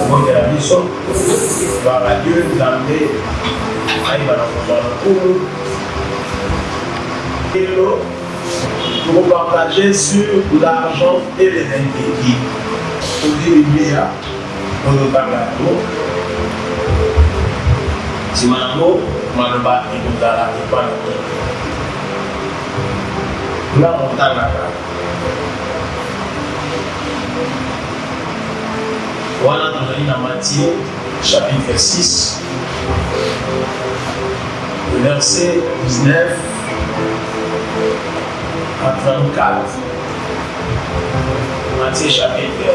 Moi, de la mission, par Dieu, nous amener à y pour partager sur l'argent et les inquiétudes. Pour dire bien, on ne parle pas de si Manamo, Manaba, et nous allons pas de là, on t'a la voilà dans Matthieu, chapitre 6, verset 19 à 34. Matthieu chapitre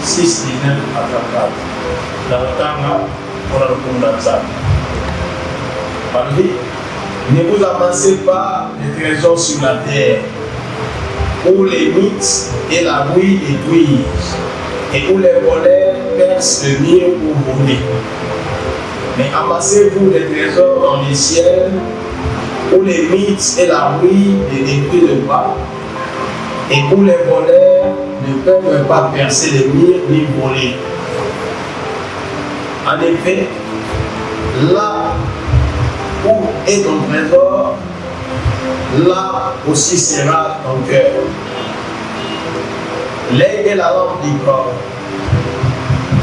6, 19 à 34. Dans le temps, on a le condamnable. Ne vous amassez pas les trésors sur la terre, où les mythes et la rouille détruisent, et où les voleurs percent le mur pour voler. Mais amassez-vous des trésors dans les ciels, où les mythes et la rouille ne détruisent pas, et où les voleurs ne peuvent pas percer les murs ni voler. En effet, là où est ton trésor, là aussi sera ton cœur. L'œil est la lampe du corps.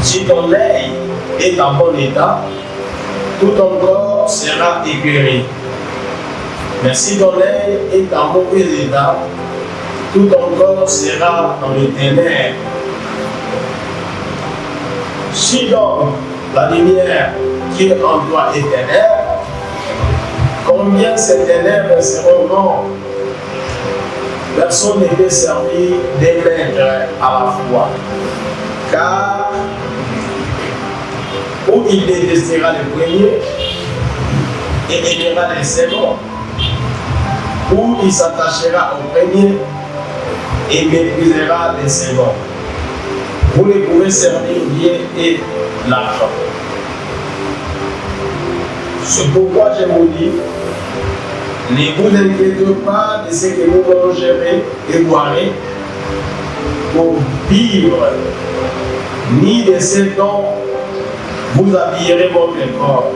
Si ton œil est en bon état, tout ton corps sera éclairé. Mais si ton œil est en mauvais état, tout ton corps sera dans le ténèbre. Si donc la lumière qui est en toi est ténèbre, combien ces ténèbres seront grandes? Personne ne peut servir des maîtres à la fois, car ou il détestera le premier et aimera les seconds, ou il s'attachera au premier et méprisera les seconds. Vous ne pouvez servir Dieu et l'argent. C'est pourquoi je vous dis, ne vous inquiétez pas de ce que vous mangerez et boirez pour vivre, ni de ce dont vous habillerez votre corps.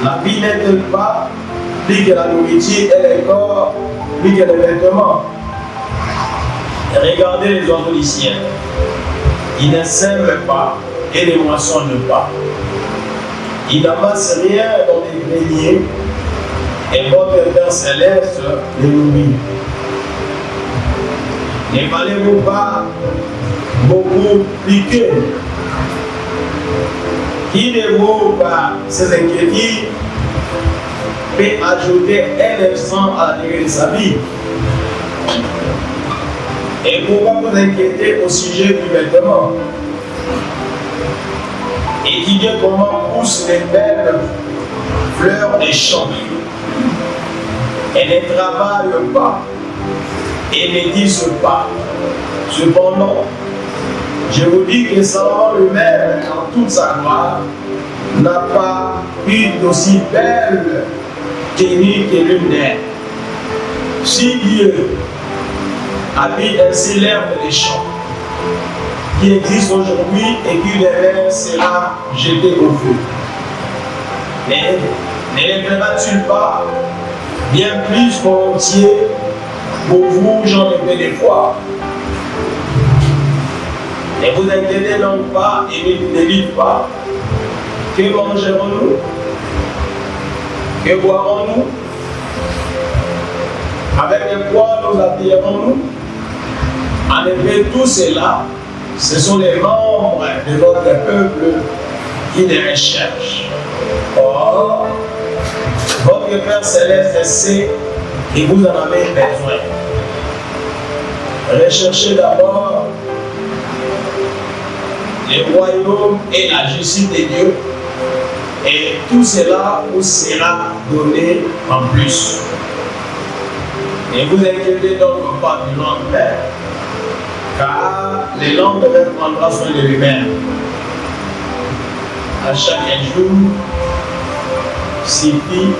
La vie n'est-elle pas plus que la nourriture et le corps plus que les vêtements? Regardez les oiseaux du ciel. Ils ne sèment pas et ne moissonnent pas. Ils n'amassent rien dans les greniers et votre Père céleste les nourrit. Ne valez-vous pas beaucoup plus qu'eux? Qui de vous, par ses inquiétudes, peut ajouter un instant à la durée de sa vie? Et pourquoi vous inquiétez au sujet du vêtement? Étudiez comment poussent les belles fleurs des champs. Elles ne travaillent pas et ne disent pas. Cependant, je vous dis que Salomon lui-même, en toute sa gloire, n'a pas eu d'aussi belle tenue que l'une d'elles. Si Dieu habille ainsi l'herbe des champs, qui existe aujourd'hui et qui demain sera jeté au feu, mais ne les verra-t-il pas bien plus volontiers pour vous, gens de peu de foi? Ne vous inquiétez donc pas et ne dites pas: que mangerons-nous? Que boirons-nous? Avec quoi nous habillerons-nous? En effet, tout cela, ce sont les membres de notre peuple qui les recherchent. Or, votre Père céleste sait que vous en avez besoin. Recherchez d'abord le royaume et la justice de Dieu, et tout cela vous sera donné en plus. Ne vous inquiétez donc pas du lendemain, car le lendemain prendra soin de lui-même. À chaque jour suffit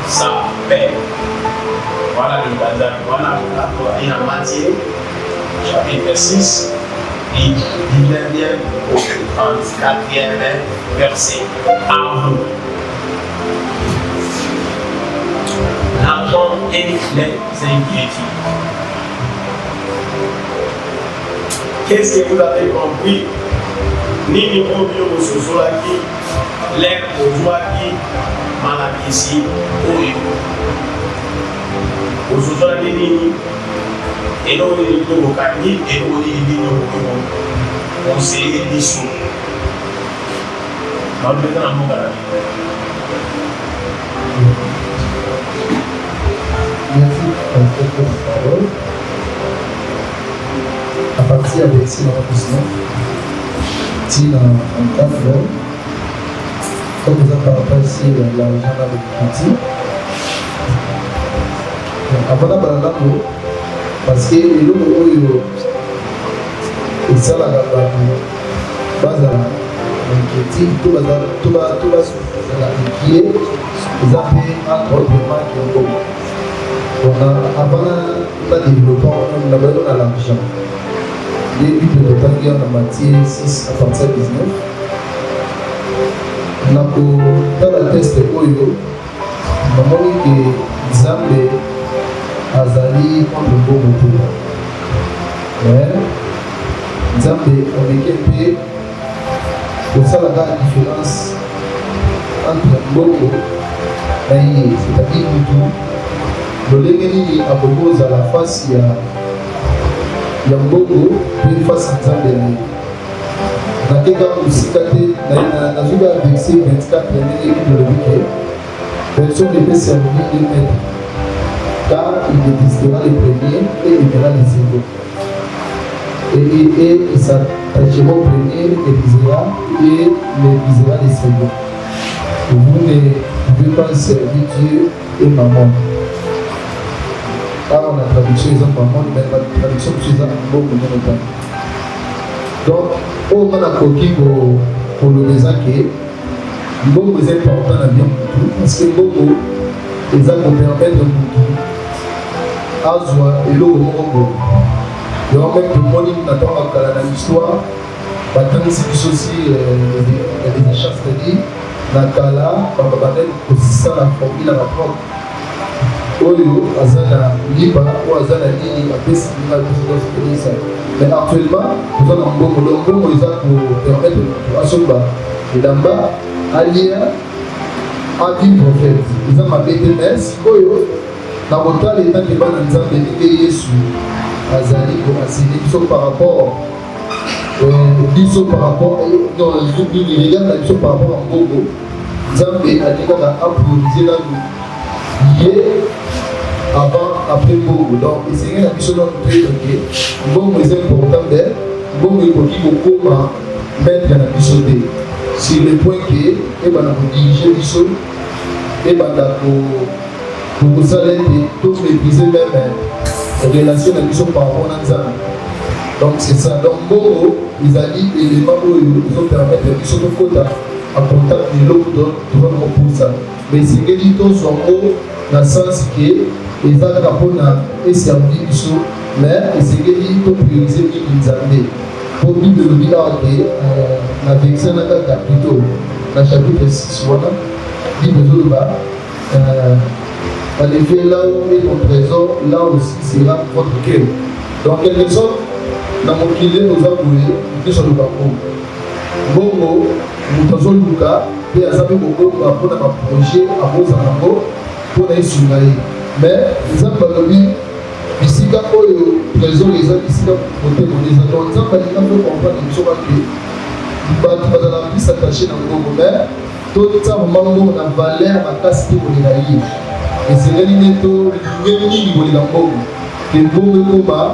sa paix. Voilà le bazar. Voilà la Matthieu, chapitre 6, du 9e au 34e verset. À vous. L'argent et les inquiétudes. Qu'est-ce que vous avez compris? Nini obio mososolaki, l'air ozwaki, malakisi, oyo. Mososolaki nini? Et non, il est au cani, et non, il est au conseiller dissous. Merci pour cette parole. À partir de ici, dans notre mission, si dans un cas comme nous avons parlé ici, l'argent avec petit. Avant d'aller parce que les gens et ça, la base inquiétude, tout va inquiéter, ils ont fait un traitement qui est bon. Avant de développer, on a besoin de l'argent. Les buts de Tangui en Matthieu 6 à partir de 19. Dans le test Oyo, on a vu que Zambé Azali contre le bon moteur. Mais Zambé on est capé pour ça la différence entre Mboko et c'est-à-dire Moutou. Le Légeni a proposé à la face il y a Mboko puis face à Zambé. Na keka usikate na zuba verset 24 et de le personne ne peut servir de maître. Car il détestera les premiers et aimera les seconds. Et il s'attachera aux premiers et méprisera les seconds. Vous ne pouvez pas servir Dieu et maman. Car on a traduction les maman, mais la traduction de ces beaucoup de temps. Donc, on a coquille pour le mésaké. Beaucoup est important dans la vie parce que beaucoup les gens vont permettre de Azwa et l'eau au monde. Il y a même tout le monde qui attend dans l'histoire. Maintenant, c'est aussi des achats, c'est-à-dire, dans le cas là, on va aussi ça la formule à la propre. Oyo, Azana Liba, ou Azana Lili, à Pessi, mais actuellement, nous avons un bon pour permettre à Soba et d'Amba, Alia, à vivre en fait. Ils ont ma BTS, Oyo. Dans votre temps, les temps qui vont nous amener Yesu, Azali, pour assigner par rapport par rapport, non, il regarde la vision par rapport à Gogo. Zambé a dit qu'on a improvisé la vie avant, après Gogo. Donc, c'est la vision de notre pays. Gogo est important d'elle. Gogo est beaucoup mettre dans la vision d'elle. Sur le point que, et bien, on diriger les choses, et bien, pour ça, tout mépriser même les relations de mission par rapport à Nzambe. Donc c'est ça. Donc Gogo, ils ont dit éléments où ils ont permis de mission de quota en contact de l'autre pour ça. Mais c'est que dit tout son mot dans le sens que les gens qui ont servi mission, mais c'est que dit tout prioriser Nzambe. Pour lui de le dire la versation de la capitale, la chapitre 6, voilà, dit de bas. En effet, là où est ton trésor, là aussi sera votre cœur. Donc, quelque sorte, dans mon kilé, nous avons vu sur le parcours. Bongo, nous avons vu et à savoir beaucoup pour un projet à Bozango pour les surveiller. Mais nous avons vu ici, quand le trésor les gens ici, côté pour les gens, nous avons vu comprendre que nous avons la vie s'attacher dans le Bongo. Mais tout ça, nous avons la valeur à la casse pour les naïfs. Et c'est là que nous avons le bon combat,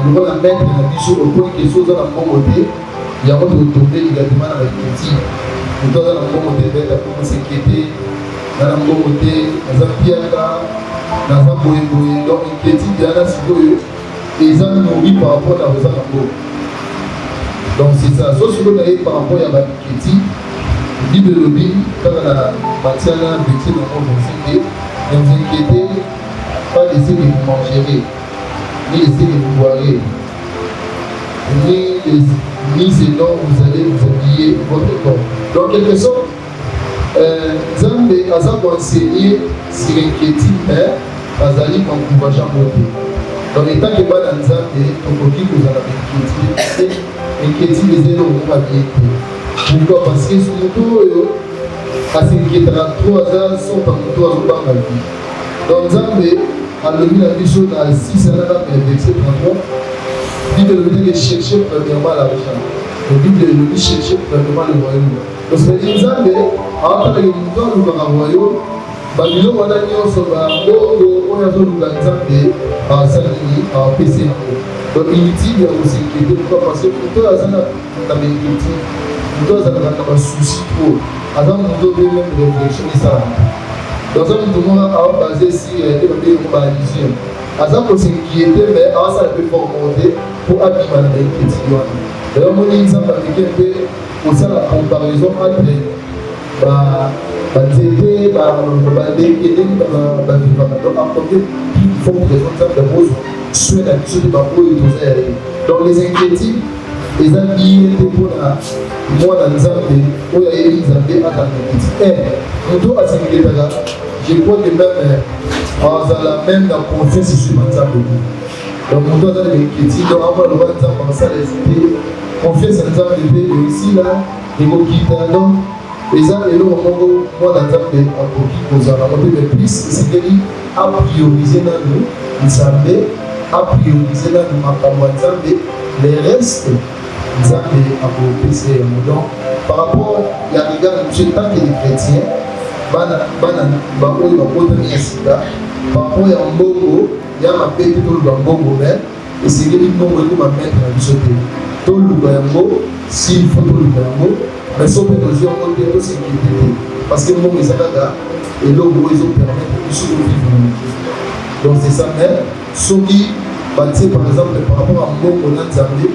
nous allons mettre la vision au point que les choses dans le bon côté, il y a un autre tournée également dans la critique. Nous allons dans le bon côté, nous allons s'inquiéter, dans le bon côté, nous allons piaka, nous allons boyer, donc une critique de la nation, et ils ont nourri par rapport à la Zambo. Donc c'est ça, sauf que nous avons par rapport à la critique. Bible le dit, quand on a bâti un métier dans mon université, ne vous inquiétez pas d'essayer de vous manger, ni d'essayer de vous boire. ni et dont vous allez vous habiller votre corps. Donc, quelque sorte, Nzambe aza enseigné sur inquiétude, mais azali encourageant côté. Donc, étant que bana Nzambe, tokoki kozala inquiétude ezali omonga bien te. Pourquoi? Parce que moto oyo asinquiétaka trop aza sopa moto azobanga vie. Donc, Nzambe alobi na biso na 6 verset 33. Bible veut dire chercher premièrement l'argent. La Bible veut dire chercher premièrement le royaume. Donc c'est dire Nzambe avant que mutu alukaka royaume babiloko wana nyonso bambongo oyo azoluka Nzambe asala nini apesa yango. Donc inutile ya kosinquiéter. Pourquoi? Parce que mutu aza na bainquiétude, mutu azalaka na basusi trop, aza mutu obe même réflexion esalaka. Donc ça mutu moko abasé si ebabeli baalision aza kosinquiéter mais asala mpe fort monter pour abima na bainquiétude wana. D'ailleurs moni Nzambe apeke mpe kosala comparaison entre banzete bandenge ndenge bavivaka. Donc apporter plus forte raison Nzambe akozwa soin na biso te baoyo toza ya ye. Donc les inquiétudes eza lié te mpona mwana Nzambe oyo ayebi Nzambe ata inquiétude. Moto asinquiétaka, je crois que même azala même na confiance sur Nzambe. Donc moto aza na inquiétude, donc avant loba Nzambe asala esite confiance na Nzambe mpe aussi là ekokita. Donc eza eloko moko mwana Nzambe akoki kozala ngo mpe plus esengeli apriorize nanu Nzambe, apriorize nanu makambo ya Nzambe, les restes Nzambe akopesa yango. Donc par rapport ya regard de Dieu tant que les chrétiens bana baoyo bakotami ya sika par rapport ya mbongo ya mabe te toluka mbongo me esengeli mbongo ekoma maître na biso te toluka yango s'il faut toluka yango mais so mpe tozwi yango te tosinquiété te parce que mbongo eza kaka eloko oyo ezopermettre biso kovivre na moke. Donc c'est ça. Mais soki batie par exemple par rapport à mbongo na Nzambe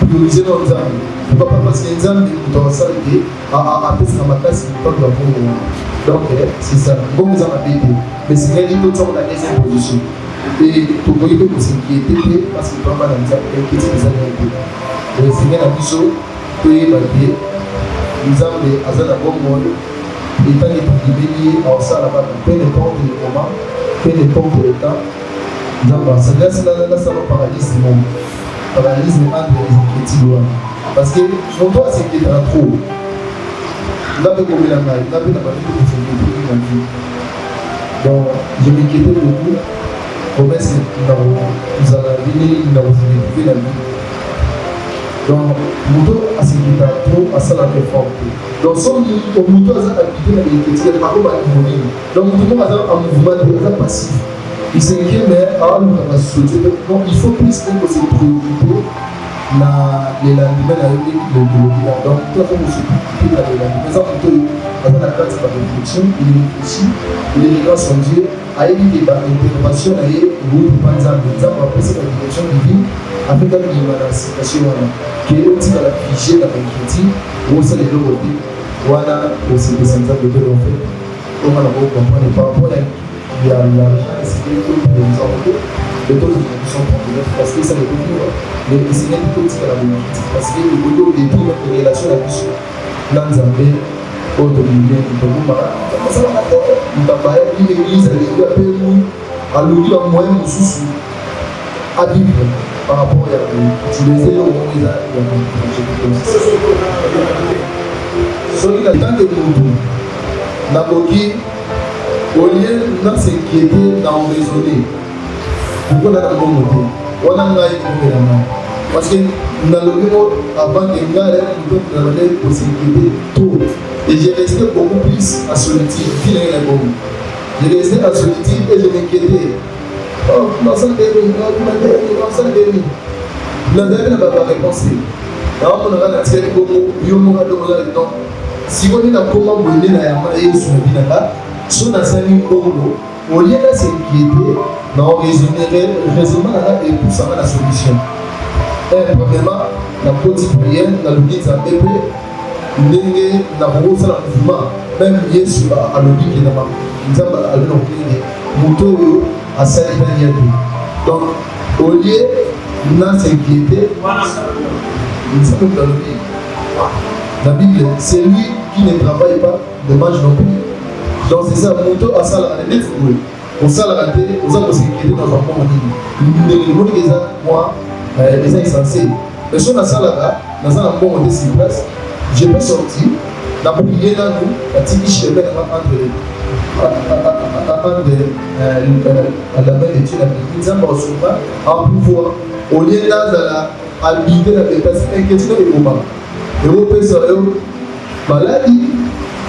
prioriser na Nzambe. Pourquoi pas? Parce que Nzambe moto asala te apesaka makasi mpaka mbongo. Donc c'est ça. Mbongo eza mabe te mais singeli totiango na deuxième position et tokoki mpe kosinquiété te parce que toamba na Nzambe inquiétude ezali te. Singeli na biso toyeba te Nzambe aza na bongo etangi tokibeli aosala bana peu n'importe le moment, peu n'importe le temps. Nzambe asangasala paralysme momo paralysme entre les inquiétudes wana parce que moto asinquiétaka trop nga mpe komela ngai nga mpe na babibi kosinquiéter na vie. Donc je m'inquiétais beaucoup comment est-ce que kozala vini na kosinquiéter na vie. Donc moto asinquiétaka trop asala mpe fort te. Donc so moto aza habité na inquiétude akobaki monini. Donc moto moko aza en mouvement te aza passif. Il s'inquiète mais alukaka société. Donc il faut plus que se préoccuper na le lendemain na yoki le bilan. Donc tout ça se préoccuper na le lendemain. Ça moto aza na kati ya réflexion, il réfléchit, il regarde son Dieu, ayebi ke ba intervention na ye ewuti mpa Nzambe. Nzambe apesa ba direction divine afin kabima na situation wana ke otikala figé na bainquiétude osala eloko te wana osepesa Nzambe mpe en fait omana kocomprendre par rapport il y a l'argent et c'est quelque chose de exemple de taux de production parce que ça ne peut plus mais c'est quelque chose qui est la bonne parce que le côté des prix de relation à plus Nzambe autre milieu qui peut vous marrer ça va pas une église à l'église à l'outil en moyen sous à vivre par rapport à utiliser au moment où il y a celui là tant que nous n'aboki au lieu de s'inquiéter dans raisonner. Pourquoi on a bon côté? On a un parce que dans le bureau, avant que nous ayons possibilité tout. Et j'ai resté beaucoup plus à solitude. J'ai resté à solitude et je m'inquiétais. Oh, dans ça, n'a pas réponse. Alors, on a la tête comme on a le temps. Si on est à comment vous venez à la sur le binaka, son assaillant Congo, au lieu de s'inquiéter, on raisonnement et pour savoir la solution. Premièrement, la petite prière, la logique à bébé, l'engue, la rose, la mouvement, même Yesu à logique et la main. Nous avons à l'enquête, Mouto à Salibaniatou. Donc, au lieu n'a s'inquiéter. La Bible, c'est lui qui ne travaille pas, ne mange non plus. Donc c'est ça, moto à ça, la nette, on s'est raté, on a s'inquiéter dans un moment. Le monde qui est moi, les gens insensés. Mais si on a ça là, dans un moment on est sur place, je peux sortir, la prière dans nous, la petite chemin entre la main de Dieu, la Bible, nous avons un pouvoir. Au lieu d'être habité dans les personnes inquiétées dans les moments. Et vous pouvez savoir, maladie,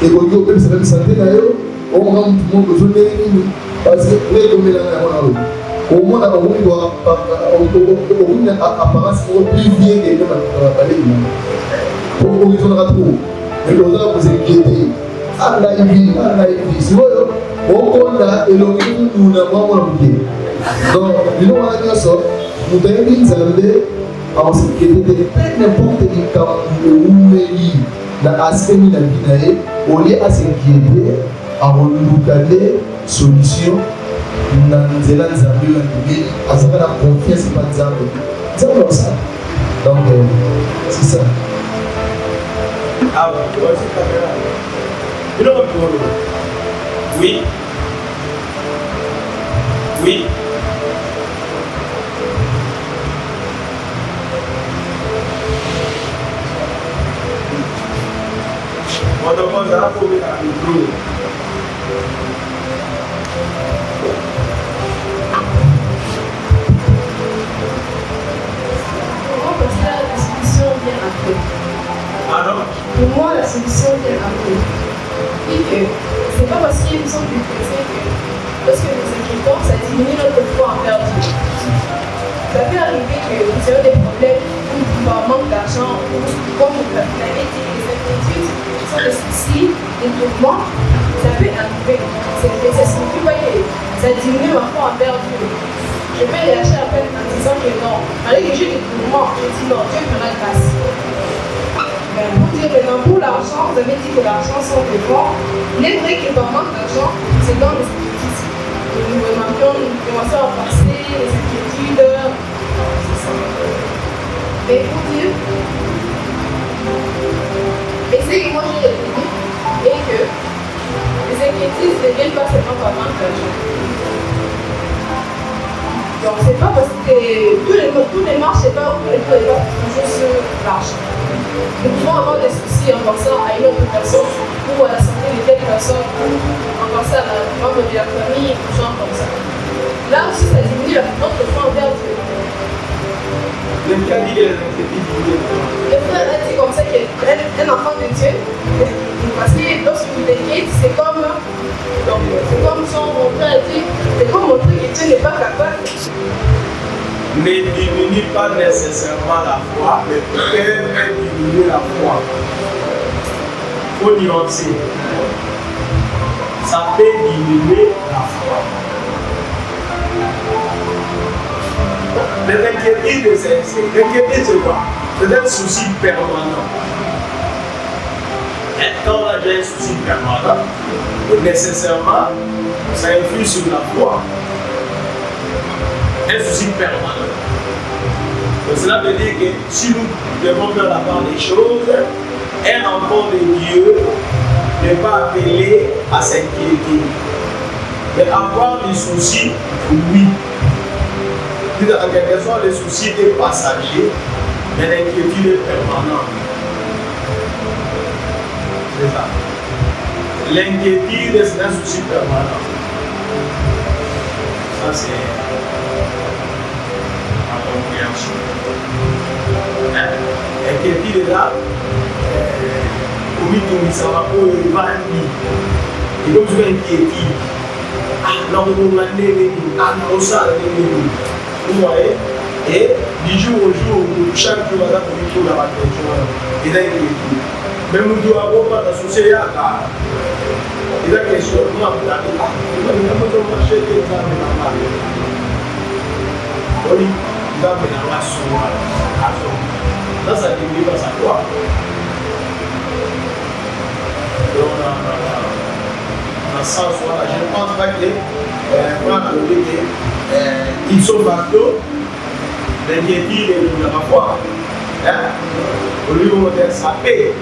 et vous pouvez savoir santé, on rend tout le monde besoin de l'église. Parce que vous avez au moins, on doit apparence plus bien que les on raisonnera trop. Et on doit vous inquiéter. Allah est si vous on et l'on nous n'avons pas oublié. Donc, nous avons ça. Nous devons nous en sécurité n'importe quel cas où l'aspect de la vie, au lieu de s'inquiéter, à regarder solution dans les langues à ce que la confiance n'est pas d'exemple. C'est comme ça. Donc, c'est ça. Ah oui, c'est caméra. Oui. Oui. On demande à la première micro. La solution vient après. Ah non? Pour moi, la solution vient après. Et que c'est pas parce qu'ils nous ont détecté que lorsque nous inquiétons, ça diminue notre foi envers Dieu. Ça peut arriver que nous ayons des problèmes ou par manque d'argent ou comme vous l'avez dit, les inquiétudes, des soucis, des tourments, ça peut arriver. Ça ne signifie pas que ça diminue ma foi envers Dieu. Je vais lâcher à peine en disant que non. Malgré que j'ai des tourments, je dis non, Dieu fera grâce. Mais pour dire maintenant, pour l'argent, vous avez dit que l'argent sont des bons. Il est vrai que par manque d'argent, c'est dans les inquiétudes. Nous remarquons, nous commençons à passer les inquiétudes. C'est ça. Mais pour dire, essayez que moi j'ai les limites et que les inquiétudes ne viennent pas seulement par manque d'argent. Donc c'est pas parce que tous les marches, c'est pas tous les marches toujours sur l'argent. Nous pouvons avoir des soucis en pensant à une autre personne ou à la santé de telle personne ou en pensant à la membre de la famille ou genre comme ça. Là aussi, ça diminue notre foi envers Dieu. Le cas dit les inquiétudes. Le frère a dit comme ça qu'un enfant de Dieu, parce que lorsque tu t'inquiètes, c'est comme son frère dit, c'est comme montrer que Dieu n'est pas capable. Ne diminue pas nécessairement la foi, mais peut diminuer la foi. Il faut nuancer. Ça peut diminuer la foi. Mais l'inquiétude, c'est quoi? C'est un souci permanent. Et quand on a déjà un souci permanent, nécessairement, ça influe sur la foi. Un souci permanent. Donc cela veut dire que si nous devons faire la part des choses, un enfant de Dieu n'est pas appelé à s'inquiéter. Mais avoir des soucis, oui. En quelque sorte, les soucis étaient passagers, mais l'inquiétude est permanente. C'est ça. L'inquiétude, c'est un souci permanent. Ça, c'est la compréhension. L'inquiétude est là. Ça va pour le venir. Et donc, je vais inquiéter. Ah, non, on m'a dit, ah, non, ça, vous voyez, et du jour au jour, chaque jour, on a pour tout la réflexion, il a inquiétude. Mais nous devons avoir la société à la. Il a question, nous avons dit, ah, nous avons marché des armes dans la rue. Oui, nous avons dans la source. Là, ça dit, pas ça quoi. Donc, dans le sens où je ne pense pas que ils sont partout. l'inquiétude et la foi. Au lieu de ça paie.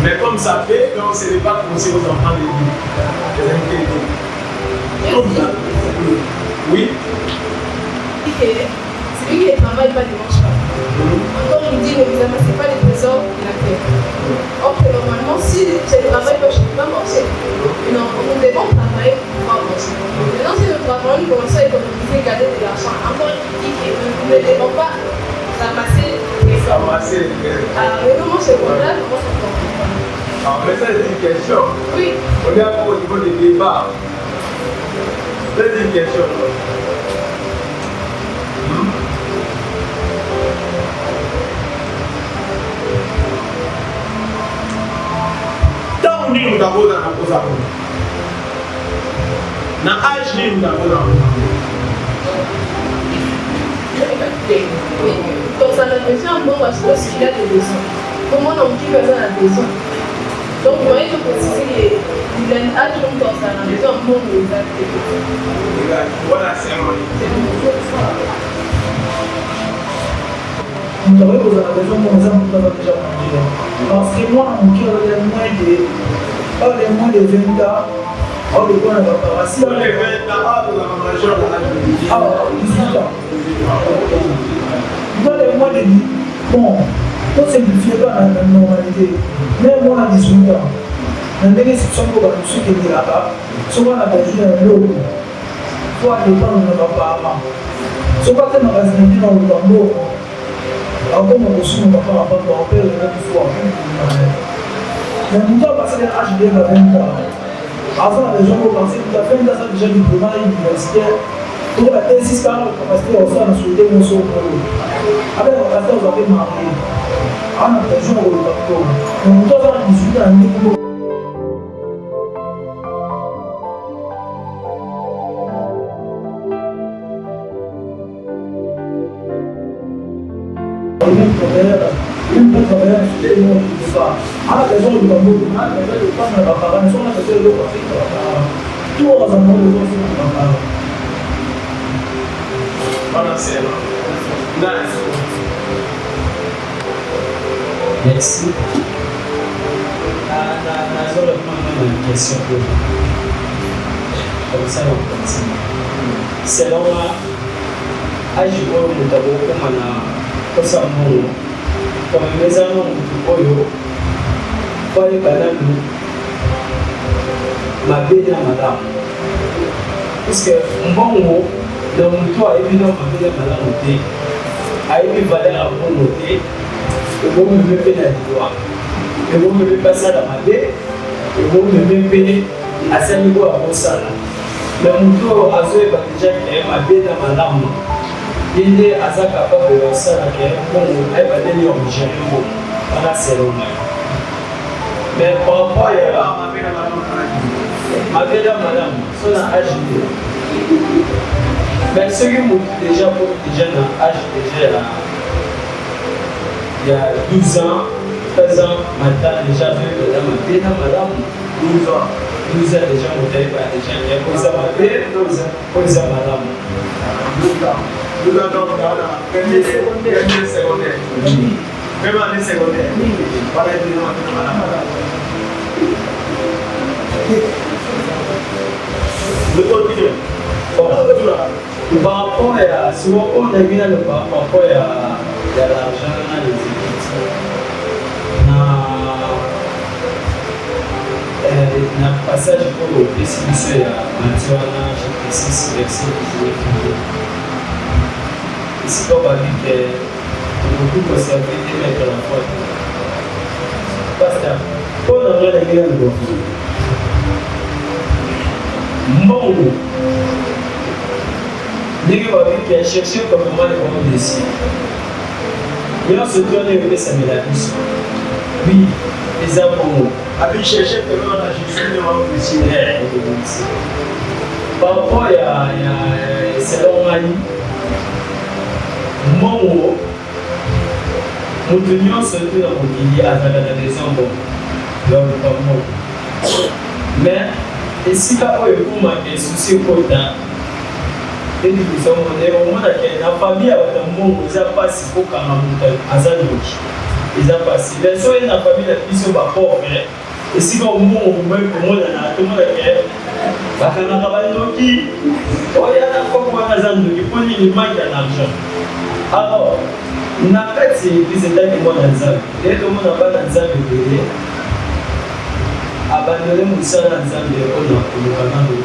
Mais comme ça paie, donc ce n'est pas conseillé aux enfants de les inquiéter. Comme ça. Oui. C'est lui qui ne travaille pas dimanche pas. Encore il dit, ne vous amassez pas les trésors de la terre. Or que normalement, si je ne travaille pas, je ne peux pas manger. Non, nous devons travailler pour pouvoir manger. Maintenant, si nous travaillons, nous commençons à économiser, garder de l'argent. Encore il dit que nous ne devons pas ramasser les trésors. Alors, maintenant, c'est pour là, comment ça fonctionne? Alors, mais ça, c'est une question. Oui. On est encore au niveau des débats. C'est une question. Tant nous avons dans la cause à vous. Dans l'âge, nous avons dans la cause. Donc ça a besoin un bon parce qu'il a des besoins. Comment on dit que ça a besoin? Donc vous voyez que préciser qu'il a âge donc ça a besoin un bon exact. Voilà, c'est un Vous avez besoin de ça pour déjà manger. Parce que moi, mon cœur est moins de 20 ans. Oh, le bon, si on est 20 ans, ah, 18 ans. Dans les mois de vie, bon, tout simplifié pas dans la normalité. Même moi, à 18 ans, dans les institutions pour ceux qui étaient là-bas, souvent on a besoin d'un lot. Il faut aller prendre nos papa. Souvent, on a besoin d'un lot. Alors, comme on reçoit mon papa, on père, le même fois. Mais nous avons passé l'âge de 20 ans. Avant, les gens ont pensé que tu as fait un déjà diplômé universitaire. Pour la thèse, par exemple, parce qu'on a souhaité mon son. Avec le pasteur, on va faire marier. On a besoin de l'autre. Donc, nous avons 18 ans. Une autre travailleur, c'est le monde qui ne pas. À la maison, il va mourir. À la maison, il va prendre la parole. Si on a fait le café, il va faire. Tout le monde est aussi dans la parole. Voilà, c'est nice. Merci. Nous allons prendre une question pour vous. Comme ça, on continue. Selon moi, Ajibo, nous avons comme ça, comme les amis oyo foye banamu mabele na malamu puisque mbongo na mutu ayebi na mabele malamu te ayebi valeur ya mbongo te ebomeme mpe na liwa ebomeme mpe asala mabe ebomeme mpe asali oyo akosala na mutu oyo azoyeba deja ke mabe na malamu il est à sa capable de ça que bon elle va devenir obligé bon voilà c'est le mal mais par rapport à ma belle madame son âge mais ceux qui m'ont déjà pour déjà dans âge déjà il y a 12 ans 13 ans maintenant déjà vu que ma belle madame 12 ans déjà mon père déjà il y a pour ça ma belle pour ça madame 12 ans. Nous avons premier secondaire. Même année secondaire. Voilà les gens qui sont là. Nous continuons. Par rapport à ce qu'on a vu par rapport à l'argent dans les études. Dans le passage pour le PCBC à Matthieu, chapitre 6, verset 19. Ici, on va dire que beaucoup de servir et mettre la foi. Pasteur, pour nous rendre la guerre de l'eau, mon goût, les gens vont dire qu'il y a cherché comment les gens décident. Mais on se tourne et ça met la puce. Oui, les enfants. Avec chercher comment on a Jésus de l'homme décidé. Par rapport à selon Mali, Mongo, nous tenions ce que dans mon pays à travers la maison, donc mais, et si pas pour ma souci au quota, éducation moderne omonaka na famille ya bato mbongo eza mpasi kokanga moto aza noki eza mpasi mais so ye na famille na biso bapauvre esika mbongo komonana tomonaka bakangaka bandoki oya na koko wana aza ndoki mpo nini manque ya l'argent alors na kati ya église etaki mwana nzambe nde tomona bana nzambe ebele abandone mosala na nzambe mpona koluka nano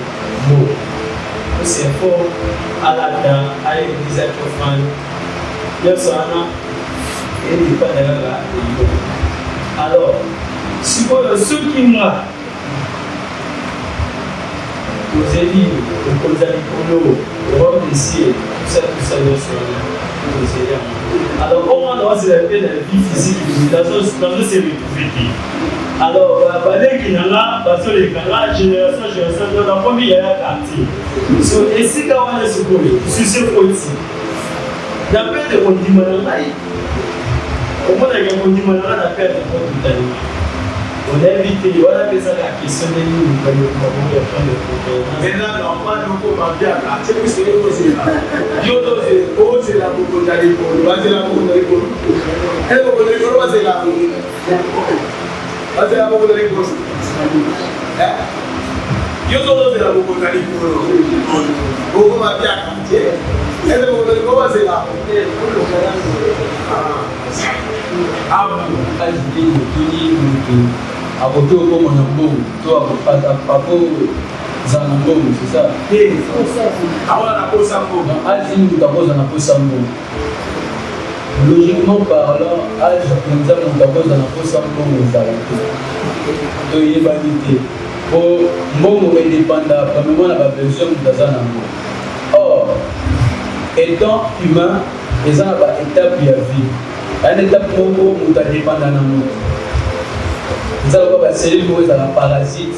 mo c'est fort à la dame, à l'église à Kofran. Personne n'est pas là. Alors, si ceux qui m'ont vous avez dit, vous avez dit, vous avez dit, tout ça, alors, comment on doit se lever dans la vie physique dans une série de vie. Alors, qui n'a pas de génération, dans la famille, il y a un quartier. Et si on a ce problème, sur ce politique, d'après les condiments, comment on a des condiments à faire de votre on a évité, on a fait ça la question de nous, on va prendre le problème. Maintenant, on va nous commander à la c'est parce que les choses là. Yo dose, c'est la beaucoup d'aller pour, c'est la beaucoup d'aller pour. Elle va vous dire c'est la. C'est la beaucoup d'aller pour. Yo dose la beaucoup d'aller pour. Beaucoup m'a bien canté. Elle va vous dire c'est la. Ah, akoto okomona mbongo to akopata papo zana mbongo c'est ça awana nakosa mbongo age mutu akoza nakosa mbongo logiquement parlant age mpenza mutu akoza nakosa mbongo ezala te toyebani te po mbongo edépenda premièrement na babesoin mutu aza nango or étant humain eza na baétape ya vie ane étape moko mutu adépenda na moto eza lokola bacellule moko ezala parasite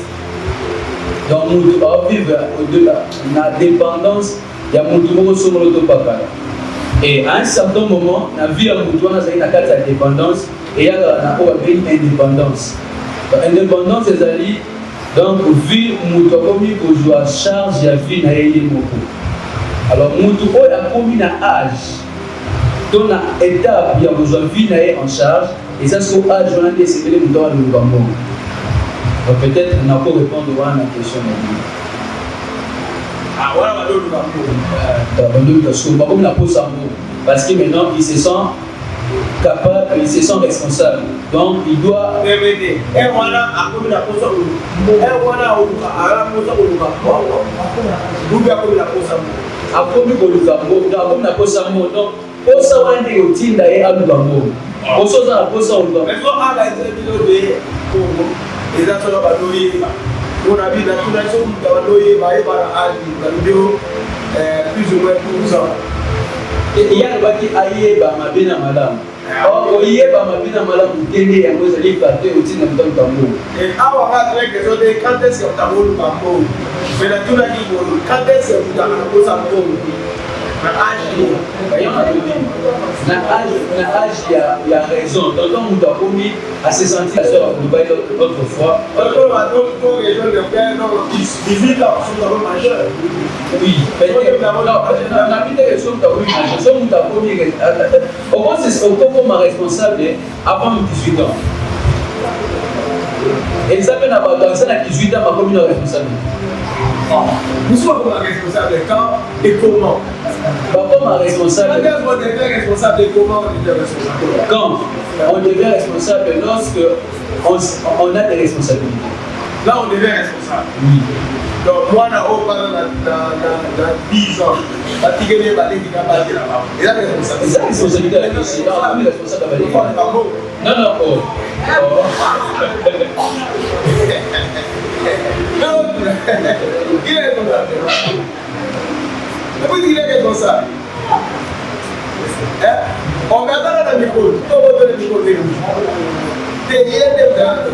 donc mutu aovivre au-delà na dépendance ya mutu moko songolo to pakala et à un certain moment na vie ya mutu wana azali na kati ya dépendance eyakaka na oyo babengi indépendance indépendance ezali donc vie mutu akomi kozwa charge ya vie na ye ye moko alors mutu oyo akomi na âge to na étape ya kozwa vie na ye en charge et ça c'est âge wana nde esengeli mutu awa loluka mbongo donc peut-être nako répondre wana na question na bino wana baloluka mbongo baloluka soko bakomi na posa mbongo parce que maintenant il se sent capable, il se sent responsable donc il doit wana akomi na posa wana oluka oluka mbongo dubi akomi na posa mbongo akomi koluka mbongo akomi na posa mbongo donc posa wana nde otinda ye aluka mbongo posa oza na posa oluka mbongo ala ezebilo de kongo eza solo baloyeba mpona bina tuna so mutu baloyeba ayebana ali balobio plus ou moins 12 ans ye alobaki ayeba mabe na malamu oyeba mabe na malamu te nde yango ezali karte otinda mutu aluka mbongo awa katreke te quand est-ce que mutu akoluka mbongo me natunaki ngolo quand est-ce que mutu akana posa mbongo na âge il y a raison donc quand mutu akomi à se sentir la sœur akomi autrefois oui okokoma responsable avant 18 ans eza mpe na bato aza na 18 ans bakomi na responsabilité nous sommes responsables quand et comment bakoma responsable quand on devient responsable et comment on devient responsable quand on devient responsable lorsque on a des responsabilités là on devient responsable oui donc moi na o pendant na 10 ans batigene baleki na bali na ba et la responsabilité la question là on est responsable baleki non non oh il est responsable. Pourquoi il est responsable? On va dans le micro. Tout le monde est micro. Il est responsable.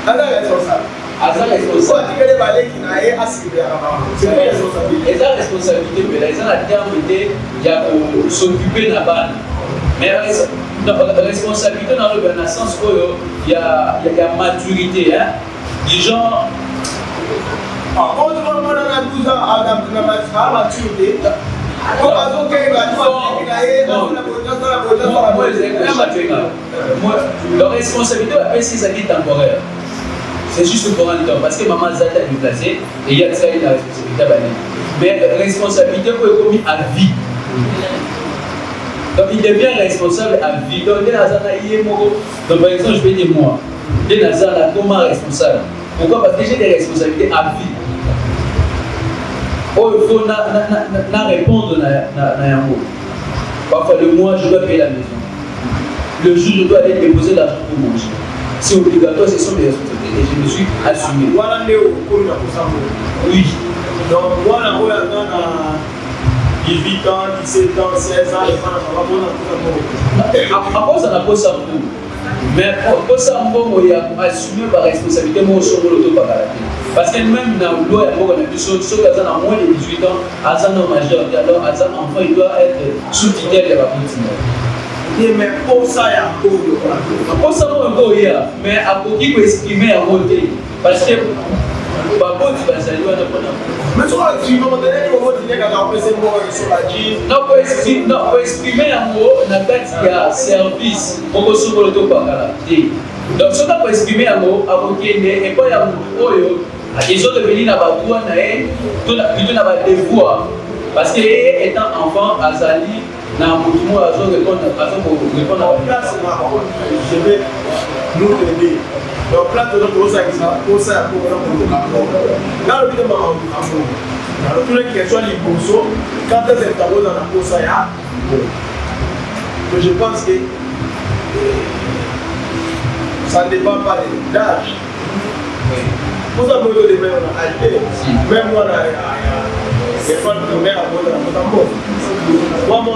Aza responsable. C'est une responsabilité. Eza responsabilité, mais eza la terme de s'occuper de la balle. Mais responsabilité dans le sens où il y a maturité, hein, du genre. Quand tu vois, moi, on a 12 ans, à maturité. La responsabilité c'est temporaire. C'est juste pour un temps. Parce que maman Zata est déplacée et il y a ça une responsabilité. Mais la responsabilité peut être commise à vie. Donc il devient responsable à vie. Donc par exemple, je vais dire moi. Dès Nazar, comment responsable. Pourquoi? Parce que j'ai des responsabilités à vie. Oh, il faut répondre à un mot. Parfois, le mois, je dois payer la maison. Le jour, je dois aller déposer l'argent pour manger. C'est obligatoire, ce sont mes responsabilités. Et je me suis assumé. Oui. Donc, moi, on a 18 ans, 17 ans, 16 ans, après, ça n'a pas ça pour. Mais pour ça, il y a assumé par responsabilité, moi, sur l'auto parce que même dans le loi, il y a des choses qui ont moins de 18 ans, à un majeur, alors à un enfant, il doit être sous tutelle de la politique. Mais pour ça, il y a un peu de pour ça, il y a mais à qui peut exprimer à côté. Parce que, mais tu vas me donner comment tu dis qu'on peut sur la jean. Non, pour exprimer un mot, on a fait qu'il y a service pour que ce soit le top. Donc, ce qu'on peut exprimer un mot, et pas il y a un mot, ils ont devenu la douane, plutôt la devoir. Parce que étant enfant, Azali, dans un mouvement, à répondre à la place, je vais nous aider. Donc là, tu as pour ça, dans le but de ma dans toutes les questions du bourseau, quand tu es dans la course, je pense que ça ne dépend pas d'âge. Pour ça, moi, je vais même moi, les femmes de mère à la Motambo. Moi, on a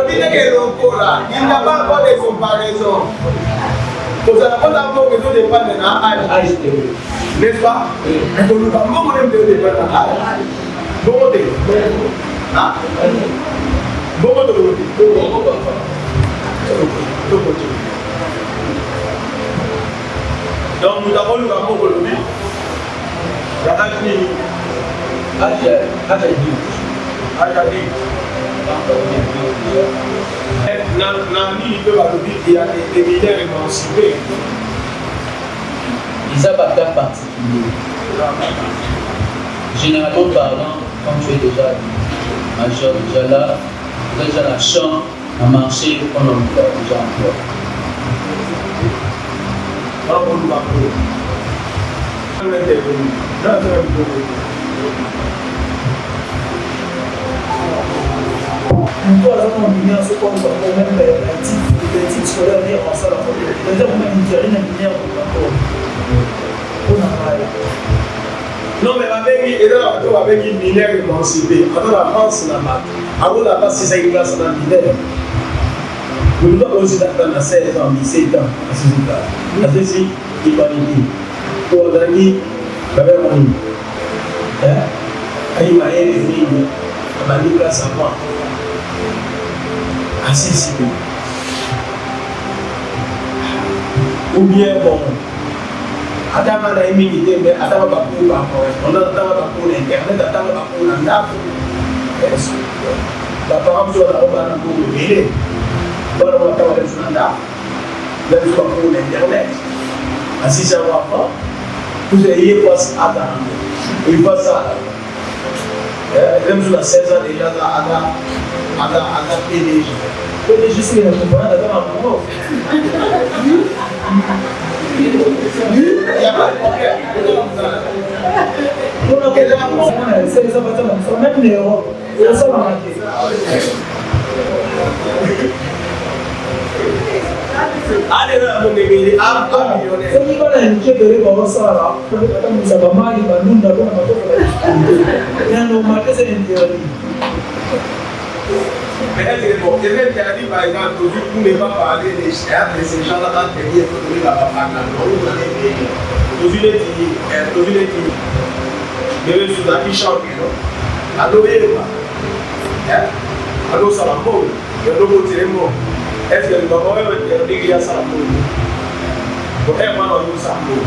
il n'y a pas encore de comparaison. Vous avez pas d'abord que tout dépend de l'âge. N'est-ce pas? Nous ne pouvons pas dépendre de l'âge. Beaucoup de donc nous avons le rapport aujourd'hui. Il y a des militaires émancipés. Ils ont un cas particulier. Généralement parlant, comme tu es déjà majeur, déjà là, vous êtes déjà la chambre, à marcher, on en voit déjà encore. Nous avons un ce qu'on va même les titres scolaires dire en salle. Les gens même une lumière non, mais avec une minère émancipée, avant la France, avant la France, c'est ça qui passe dans la minère. Nous devons aussi attendre à 16 ans, 17 ans, à ce moment-là. Parce que si, il va dire, pour la vie, il va y avoir une. Il va y avoir une ligne, il va y avoir une place à moi. Assez si peu. Ou bien, bon, Adama na immunité, mais Adama va pour la correspondance, Adama va pour l'internet, Adama va pour la nappe. La parole sur la robe à la cour de Mélé. Voilà, on va faire la nappe. Là, je vais pour l'internet. Ainsi, ça va pas. Vous ayez face à Adama. Il passe à même sur la 16 ans déjà, Adama PDG. PDG, c'est la compagnie d'Adama Momo. Il n'y a pas de problème. C'est les abattements, même les euros. C'est ça la marque. Allez, là, mon bébé, un millionnaire. C'est qui va l'indiquer de l'école, ça là. Nous avons mal, il va nous d'abord, on va nous marquer, c'est l'intérêt. Mais est-ce bon, c'est interdit par exemple, aujourd'hui, pour ne pas parler des chers, de ces gens-là, quand tu es pour donner la papa, Tovile dit, devez sous la qui chante, adorez pas. Alors ça va mourir, il y a un autre élément. Est-ce que le papa va dire qu'il y a ça mourir? Bon, elle m'a dit ça mourir.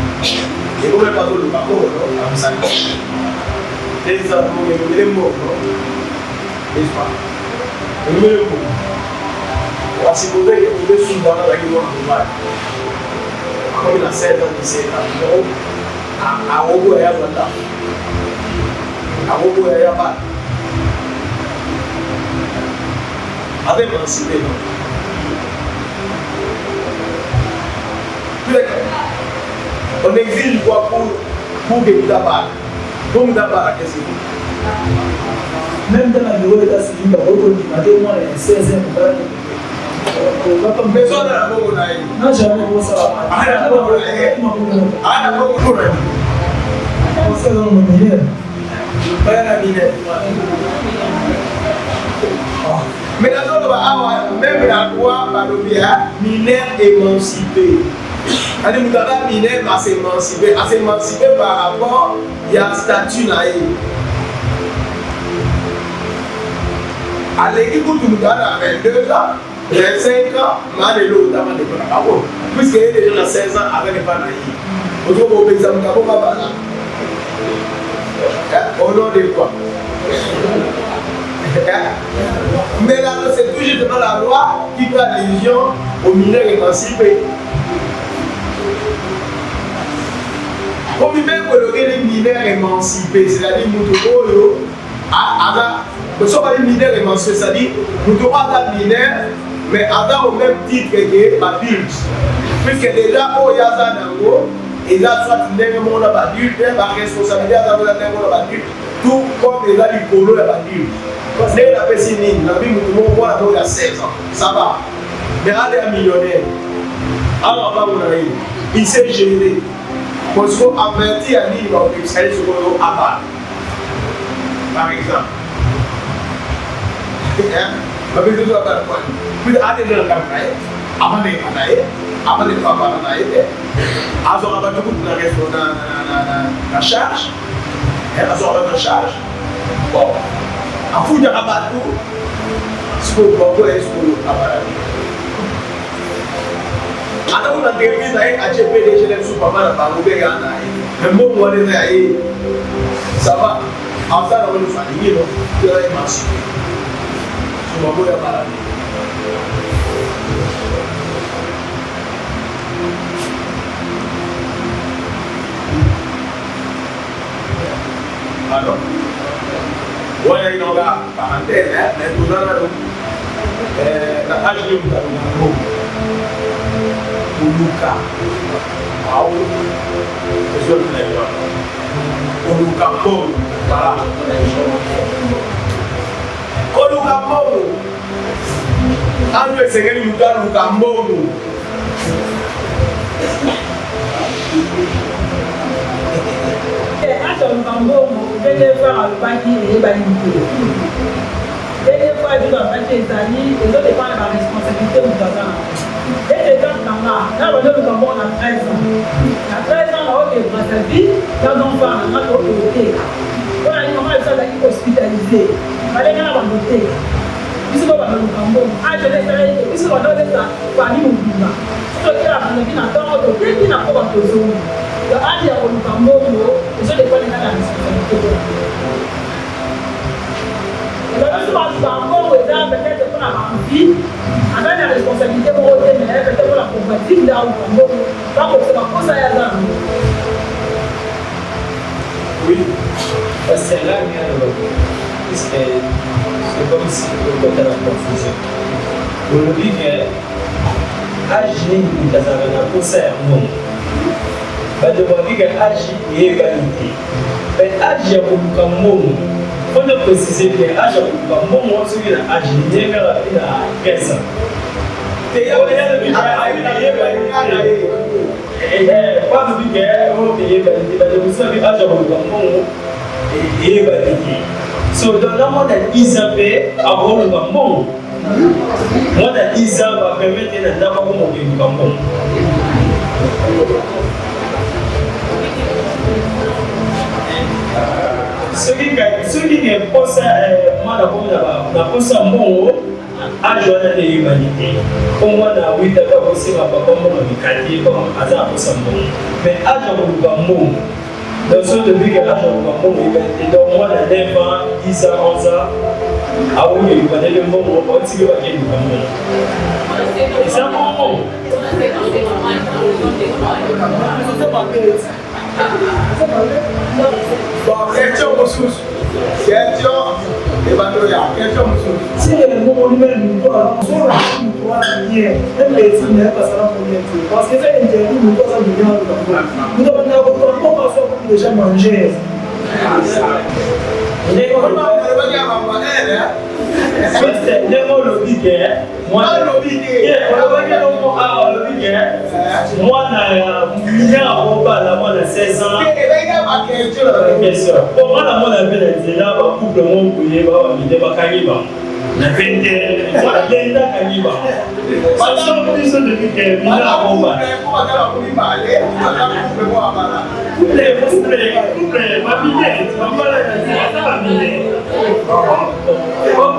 Et vous n'avez pas de papa, non? Comme ça. Les amours, les mots, non? N'est-ce pas? Les mots. Voici vous avez que vous êtes sous la qui va comme il a 7 ans, 17 ans, à Robo et à Wanda. À Robo et à Bad. Avec l'émancipé, non? On exige quoi pour que vous d'abord? Donc d'abord, qu'est-ce que c'est? Même dans la bureau de la Syrie, il y a beaucoup de gens qui ont 16 ans. Mais ça, on a beaucoup de naïfs. Non, j'ai jamais vu ça. Ah, on a beaucoup de naïfs. Ah, on a beaucoup de naïfs. On sait dans le milieu. Pas la minette. Mais dans le même la loi, par le biais, mineur émancipé. On dit que mineur va s'émanciper par rapport à la statut naïf. À l'équipe où tu as 22 ans, 25 ans, mais l'autre, tu as puisqu'il est déjà 16 ans avec les panaïs. Vous trouvez au exemple, tu as pas là. Au nom de quoi? Mais là, c'est tout justement la loi qui fait allusion aux mineurs émancipés. Comme il même que les mineurs émancipés, c'est-à-dire Moutouko, si on a une mineur émancipée, c'est-à-dire Moutouko a un mineur, mais au même titre que l'adulte. Puisque déjà, il y a ça dans le et là, soit il y a un adulte, il y a la responsabilité d'avoir un adulte, tout comme il y a du polo à l'adulte. Parce que la personne, la vie, il y a 16 ans, ça va. Mais elle est un millionnaire. Alors, il s'est géré. Parce qu'en 20 ans, il va aller sur le abat. Par exemple. Tapi itu juga berapa? Bila ada dalam kamera, apa nih mana ya? Apa nih apa mana ya? Azor apa tu na resto na charge? Azor apa na charge? Bom, a fuja abatu. Sepuluh bom é sepuluh apa? Ada una TV aí a GP deixa ele superman para o pegar na aí. Memang boleh aí. Sama, asal orang lupa ini loh, dia masih. Cuma boleh apa lagi? Alors, voilà une parenthèse, mais tout ça là, la âge de Uluka, Paulo, je ne sais pas. Uluka Paulo, voilà. Uluka Paulo, ando esengeli Uluka Paulo. Uluka Paulo, dès fois le banquier est banquier. Dès fois il doit banquier les amis, les autres dépendent de la responsabilité de l'État. Et les gens là, on a 13 ans. À 13 ans, on a eu sa vie, dans un enfant, on a eu on a une maman qui est hospitalisée. Il fallait qu'elle ait abandonné. Puisque on va dans le Cameroun, je l'ai fait, puisque on a fait ça, famille ou vivant. Ce qui a abandonné dans le temps, dès qu'il n'a pas abandonné, le Adi a le Cameroun, les gens dépendent de la responsabilité. Peut-être pour la vie, avec la responsabilité pour mais peut-être pour la compagnie là où on va c'est pas pour ça oui, parce que là, c'est comme si on était dans la confusion. On dit que agir dans un concert, non. Pas de voir que agir est égalité. Mais agir pour le Cameroun. Il faut préciser que l'âge est bon, celui de l'âge est à 15 ans. Et pas de dire que l'âge est bon et égalité. So, dans le monde de 10 ans, avoir le Gabon, moi de 10 ans va permettre d'avoir un Gabon. soki ke posa mwana na posa mbongo age wana nde eyebani te po mwana awitaka kosenga papa mbongo mikati aza na posa mbongo mais age akoluka mbongo donc so depuis que age akoluka mbongo eyebani te donc mwana 9 ans 10 ans 11 ans awoki elukanele mbongo otiki bakeluka mbongo eza mbongo Bon, question mosusu. Question ebandoya. Question mosusu. Si le mot lui-même nous doit sur la bien, même les filles n'est pas ça pour bien parce que c'est interdit nous doit ça bien nous devons avoir pas faire déjà manger.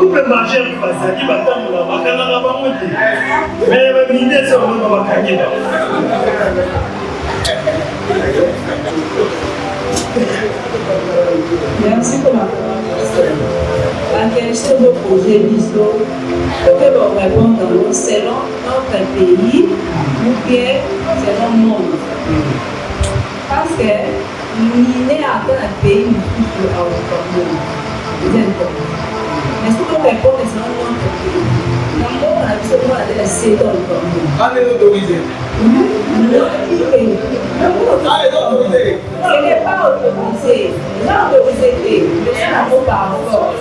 couple marché bazali batambola bakangaka bango te mais bamide songo bakangi bango. Merci pour la question de projet d'histoire. Que l'on répond selon notre pays ou bien selon le monde. Parce que nous n'est à un pays qui est au mais si on répond selon notre pays, d'abord on a besoin de la saison dans le Congo. On est autorisé. Ce n'est pas autorisé. C'est pas autorisé. Mais c'est un mot par rapport.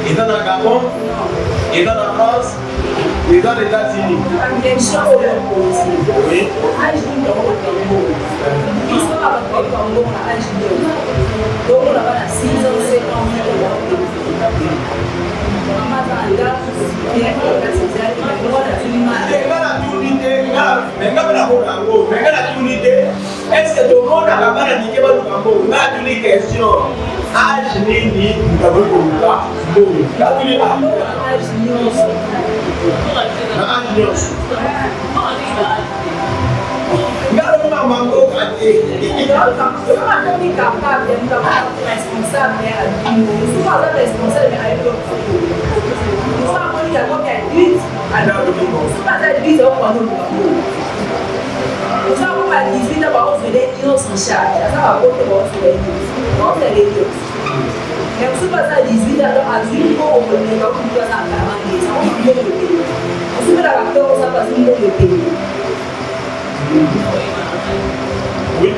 Ils sont en Gabon, ils sont en France, ils sont aux États-Unis. Oui. Est-ce que tout le monde a la main à dire que a une question? Âge nini mutabukuruka mbongo lakini ngalo kuna mango ati mais vous passez à 18 alors à 18 ans, on peut venir dans une place à 40 ans, on peut le payer. On se met à 14 ans, parce qu'on peut le payer. Oui.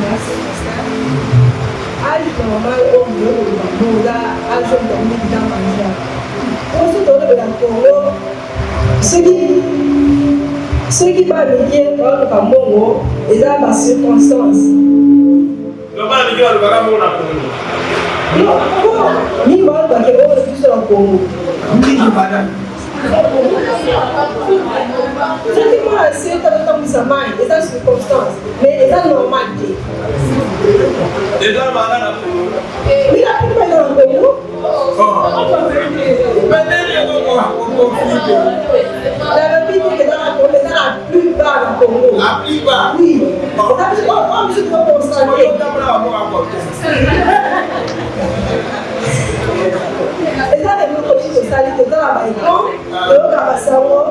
Merci, Pascal. Âge normal, on veut le bambou, là, âge normal, dans manger. On se donne de la Congo, ceux qui parlent bien dans le Cameroun, ils ont ma circonstance. le mal de le Cameroun a Non, ni mal parce que on est plus au Congo. Ceux qui vont essayer de faire sa main, ils ont circonstance, mais ils ont normalité. déjà malade à Congo. Oui, la plupart dans le Congo. La plupart dans le Congo. La plupart. Oui. On se doit constater. Et ça, les gens qui sont salés, ils ont un balcon, ils ont un salon,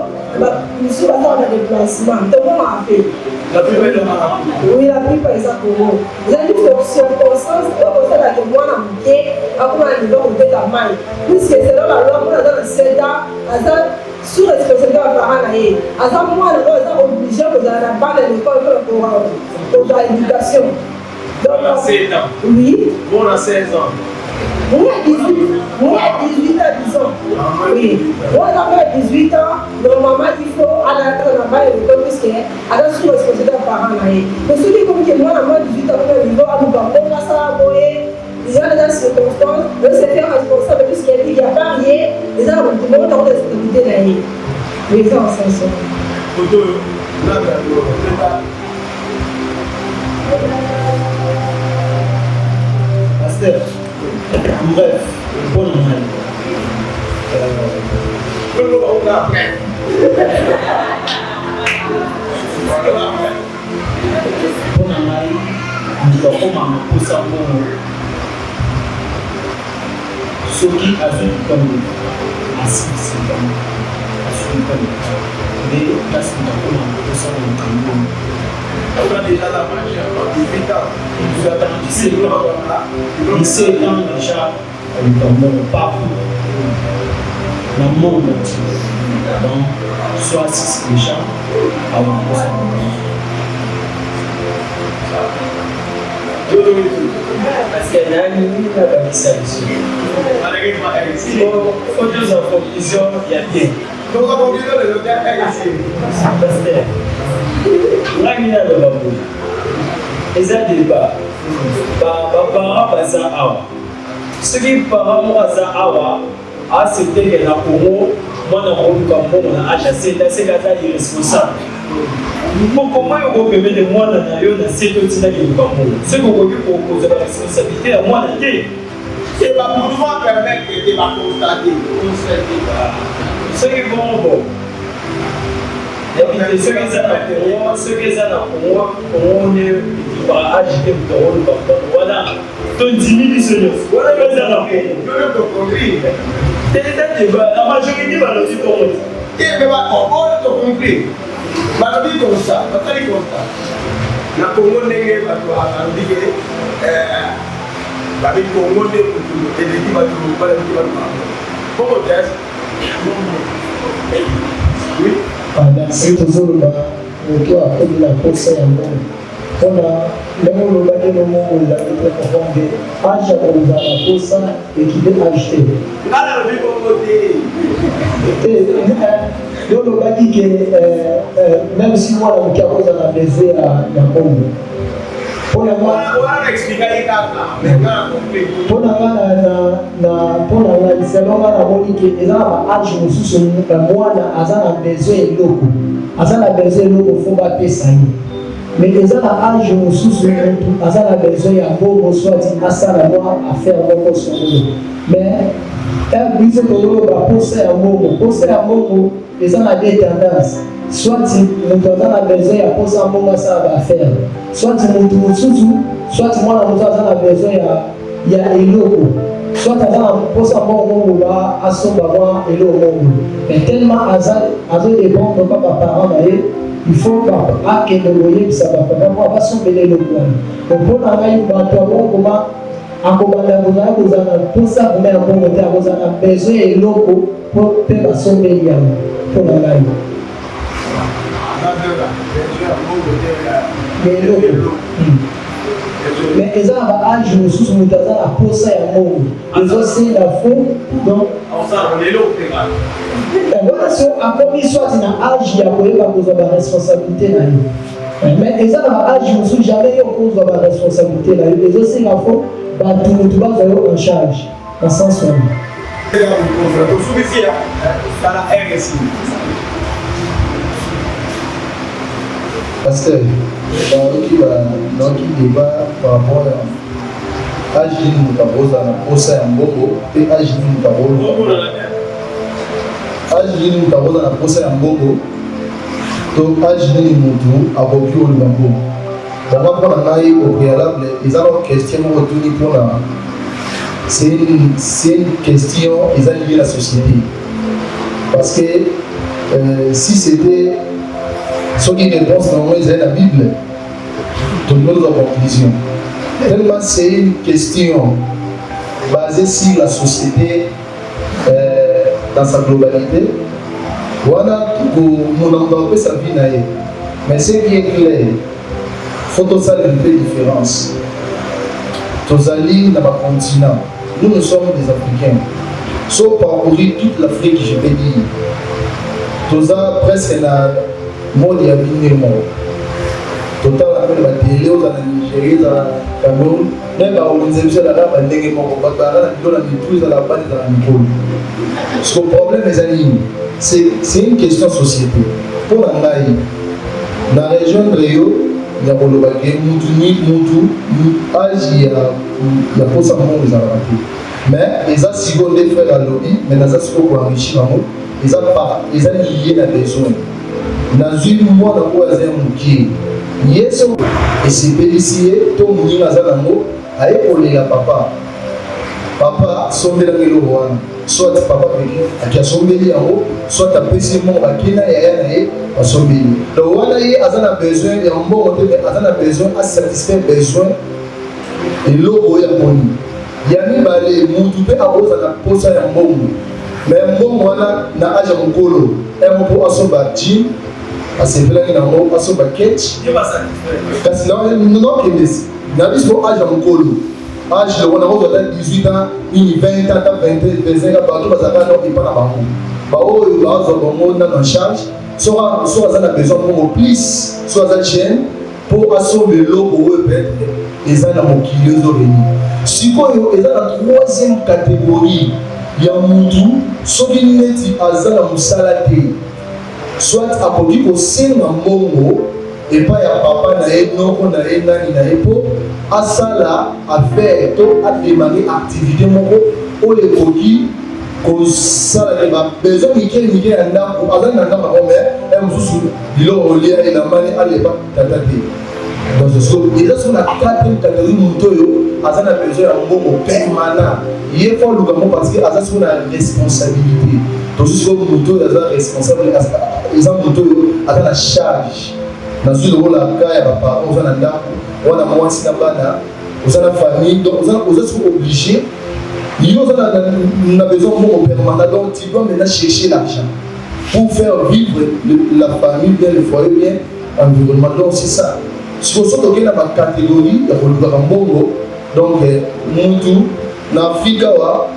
ils sont dans un déplacement. Tout le monde a fait. La plupart de la Oui, la plupart ils sont pour vous. Vous avez dit que circonstance, vous avez dit que moi, je suis un niveau de la main. Puisque c'est là la loi, on a dans le CEDA, sous responsabilité de la parent. À ça, moi, on est obligé de faire la balle de l'école pour l'éducation. On a 7 ans. Oui. On a 16 ans. Moi à 18 ans, disons. Oui. Moi, à 18 ans, normalement, il faut aller là-bas et le parce que alors sous responsabilité des parents là. Mais celui comme que moi, à 18 ans, il faut à nous parler, on va ça boyer. Les gens dans ces circonstances, eux se faire responsable de tout ce qui est marié, les gens vont tout le monde dans la responsabilité là. Les gens sont ça. Pasteur, bref, bon année. Bon année, nous avons un peu ça ceux qui ajoutent comme assis, c'est comme assis comme mais là c'est comme un peu ça dans le Cameroun. On a déjà la magie, 18 ans. Nous avons 17 ans déjà dans le monde partout. Dans le monde entier. Donc, soit 6 déjà avant de ça. Parce qu'il y a un minute à la mission. Il faut deux en conclusion, il y a bien. Donc, en conclusion, le docteur est ici. Pasteur, là, il y a le babou. Et ça débat. Parents baza awa. Ce qui parents baza awa, c'était que la Congo, moi dans mon campo, on a acheté, c'est irresponsable. Comment on peut mettre moi dans la cette autre Congo? Ce qu'on veut pour poser la responsabilité à moi dans le c'est pas pour nous permettre de ne pas constater. Ce qui est bon. Et puis ceux qui sont pour moi, on est agité pour le rôle. Voilà. Donc 10 000 seniors. Voilà le cas la majorité va le dire pour moi. Et mais on a compris. On dit comme ça. On dit comme ça. La Congo n'est pas Babi Congo de Eledi Batou, pas de Comment est-ce? Oui. Merci toujours pour après de la course et on a même le bateau de mon ou la tête profondée, âge à la course et qui peut acheter. Là, le Congo donc le bateau que même si moi on a besoin à la Congo. Pour la mais les gens à âge sous a besoin de bon soit à ça la loi à faire bon sur mais un brise de va poser un mot les gens a des tendances soit nous avons besoin de poser un mot ça va faire soit nous soit moi a besoin il y a eloko soit poser un mot va à son avoir eloko mais tellement azal dépend de pas parents il faut que le voyer ça va pas s'embêter le point donc pour travailler comment accompagner vous avez pour ça vous mettre vous avez besoin de l'eau pour faire s'embêter pour travailler mais ils ont un âge où sous nous avons à poser un mot ils ont aussi la faute donc voilà si à combien soit un âge il y a pas cause de responsabilité là mais ils ont un âge où sous jamais cause de responsabilité là ils ont aussi la faute bah tout va en charge en sens où parce que dans le débat par rapport à l'âge de nous avons un bobo et l'âge de nous avons donc l'âge de nous avons le bambou. Pour au préalable, ils ont une question pour la. C'est une question, ils ont lié la société. Parce que si c'était ce qui répond normalement, ils ont la Bible, tout le monde a conclusion. Tellement c'est une question basée sur la société dans sa globalité. Voilà pour mon peu sa vie. Mais ce qui est clair, il faut que ça ait une différence. Tous allés dans le continent. nous sommes des Africains. Sauf parcourir toute l'Afrique, je peux dire. Tout ça, presque dans le monde, il y a une mort. Total, on a des télé, on a Nigeria, on a Cameroun, même on a des là, on a des morts, on a des la base de la Nicole. Ce problème, mes amis, c'est une question de société. Pour l'Angaï, dans la région de Rio, il y a Bolobagé, Moutou, âge, il y a pour ça, les Arabes. Mais les a secondes frères à lobby, mais les a secondes pour enrichir l'amour, ils ont lié la besoin. Dans une mois, on a un moukier. Yes, et c'est bénéficié, tout le monde a un amour, à épauler la papa. Papa, son mélange le roi. Soit papa qui a son béni en haut, soit tu as péché mon bakina et à son béni. Donc, on a besoin, il y a un bon côté, mais on a besoin à satisfaire besoin et l'eau est bonne. Il y a mis balé, mon tout à cause de la pose à un bon. Mais un bon, on a âge à mon colo. Un bon à son bâti, à ses blagues en haut, à son baquette. Parce que là, nous n'avons qu'un des. Nous avons âge à mon colo. Âge, on a 18 ans, 20 ans, 25 ans, partout, parce que non, il n'y a pas de barreau. Il y a un charge. Soit on a besoin de plus, soit on a chaîne pour assommer l'eau pour eux, les gens qui les ont réunis. Si on est dans la troisième catégorie, il y a un moutou, soit il est dans la salade, soit à côté au sein de mongo, et pas ya papa na e non on a e nani na e po asala à faire to à démarrer activité moko o le koki ko sala ke ba besoin mike anda ko azana na ba mais e mususu bilo olia ina mani ale ba tatati donc ce sont déjà sur la quatrième catégorie mutoyo azana besoin en moko permanent il faut le parce que azana sur la responsabilité donc ce sont mutoyo azana responsable azana mutoyo azana charge. Dans ce rôle-là, il y a des parents, on a des famille, donc on est obligé. On a besoin de permanent, donc tu dois maintenant chercher l'argent pour faire vivre la famille, bien le foyer, bien l'environnement. Donc c'est ça. Si on sort dans la catégorie, il y a un bongo, donc en Afrique, en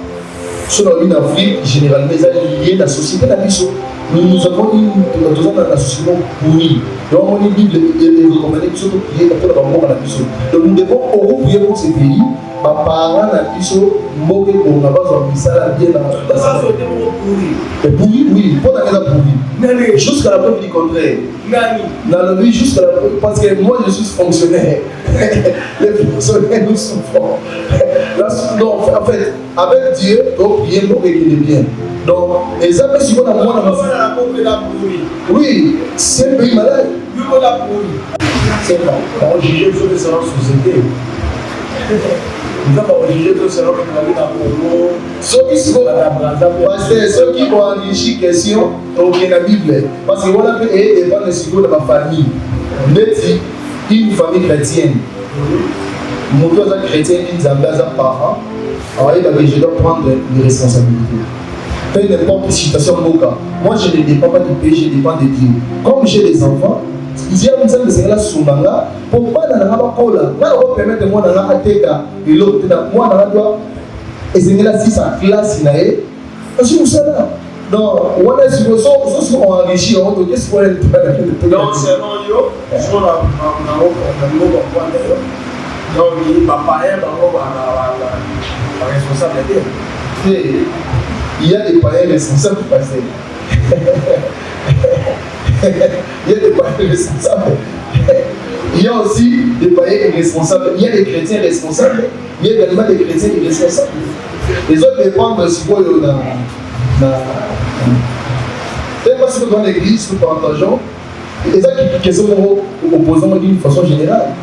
Afrique, généralement, les liés la société, la vie. Nous avons une association pourrie. Donc, on est libre de recommander que ce soit prié pour la mort à la mission. Donc, nous devons prier pour ces pays. Ma parent a dit que nous avons besoin de ça bien dans la société. Pourri, oui, pour la raison pourri. Jusqu'à la preuve du contraire. Dans le vie, jusqu'à la preuve. Parce que moi, je suis fonctionnaire. Les fonctionnaires, nous souffrons. Donc, en fait, avec Dieu, on prie pour régler bien. Donc, les amis, si on a moins de oui, c'est un pays malade. C'est pas. On va juger sur les salons de société. Nous avons juger sur les salons de la Congo. Ceux qui ont enrichi question, donc il y a la Bible. Parce qu'on a fait et devant le signe de ma famille. Une famille chrétienne. Mon père est chrétien, une zambaza par an. Alors, je dois prendre des responsabilités. Peu n'importe quelle situation moka. Moi je ne dépends pas du pays, je dépends de Dieu. Comme j'ai des enfants, il y a une salle de Seigneur Soumanga, pour pas dans la cola, là on va permettre moi dans la ateka, et l'autre, moi dans la doigt, et c'est là si sa classe inae, parce que vous savez là. Donc, on a si vous enrichi, on va dire ce qu'on est le plus. Donc, c'est non yo, sur la donc, papa est la responsabilité. Il y a des païens responsables du passé. Il y a des païens responsables. Il y a aussi des païens irresponsables. Il y a des chrétiens responsables. Il y a également des chrétiens irresponsables. Les autres dépendent de ce qu'on y a parce que dans l'église, nous partageons. Et ça qui sont opposants d'une façon générale.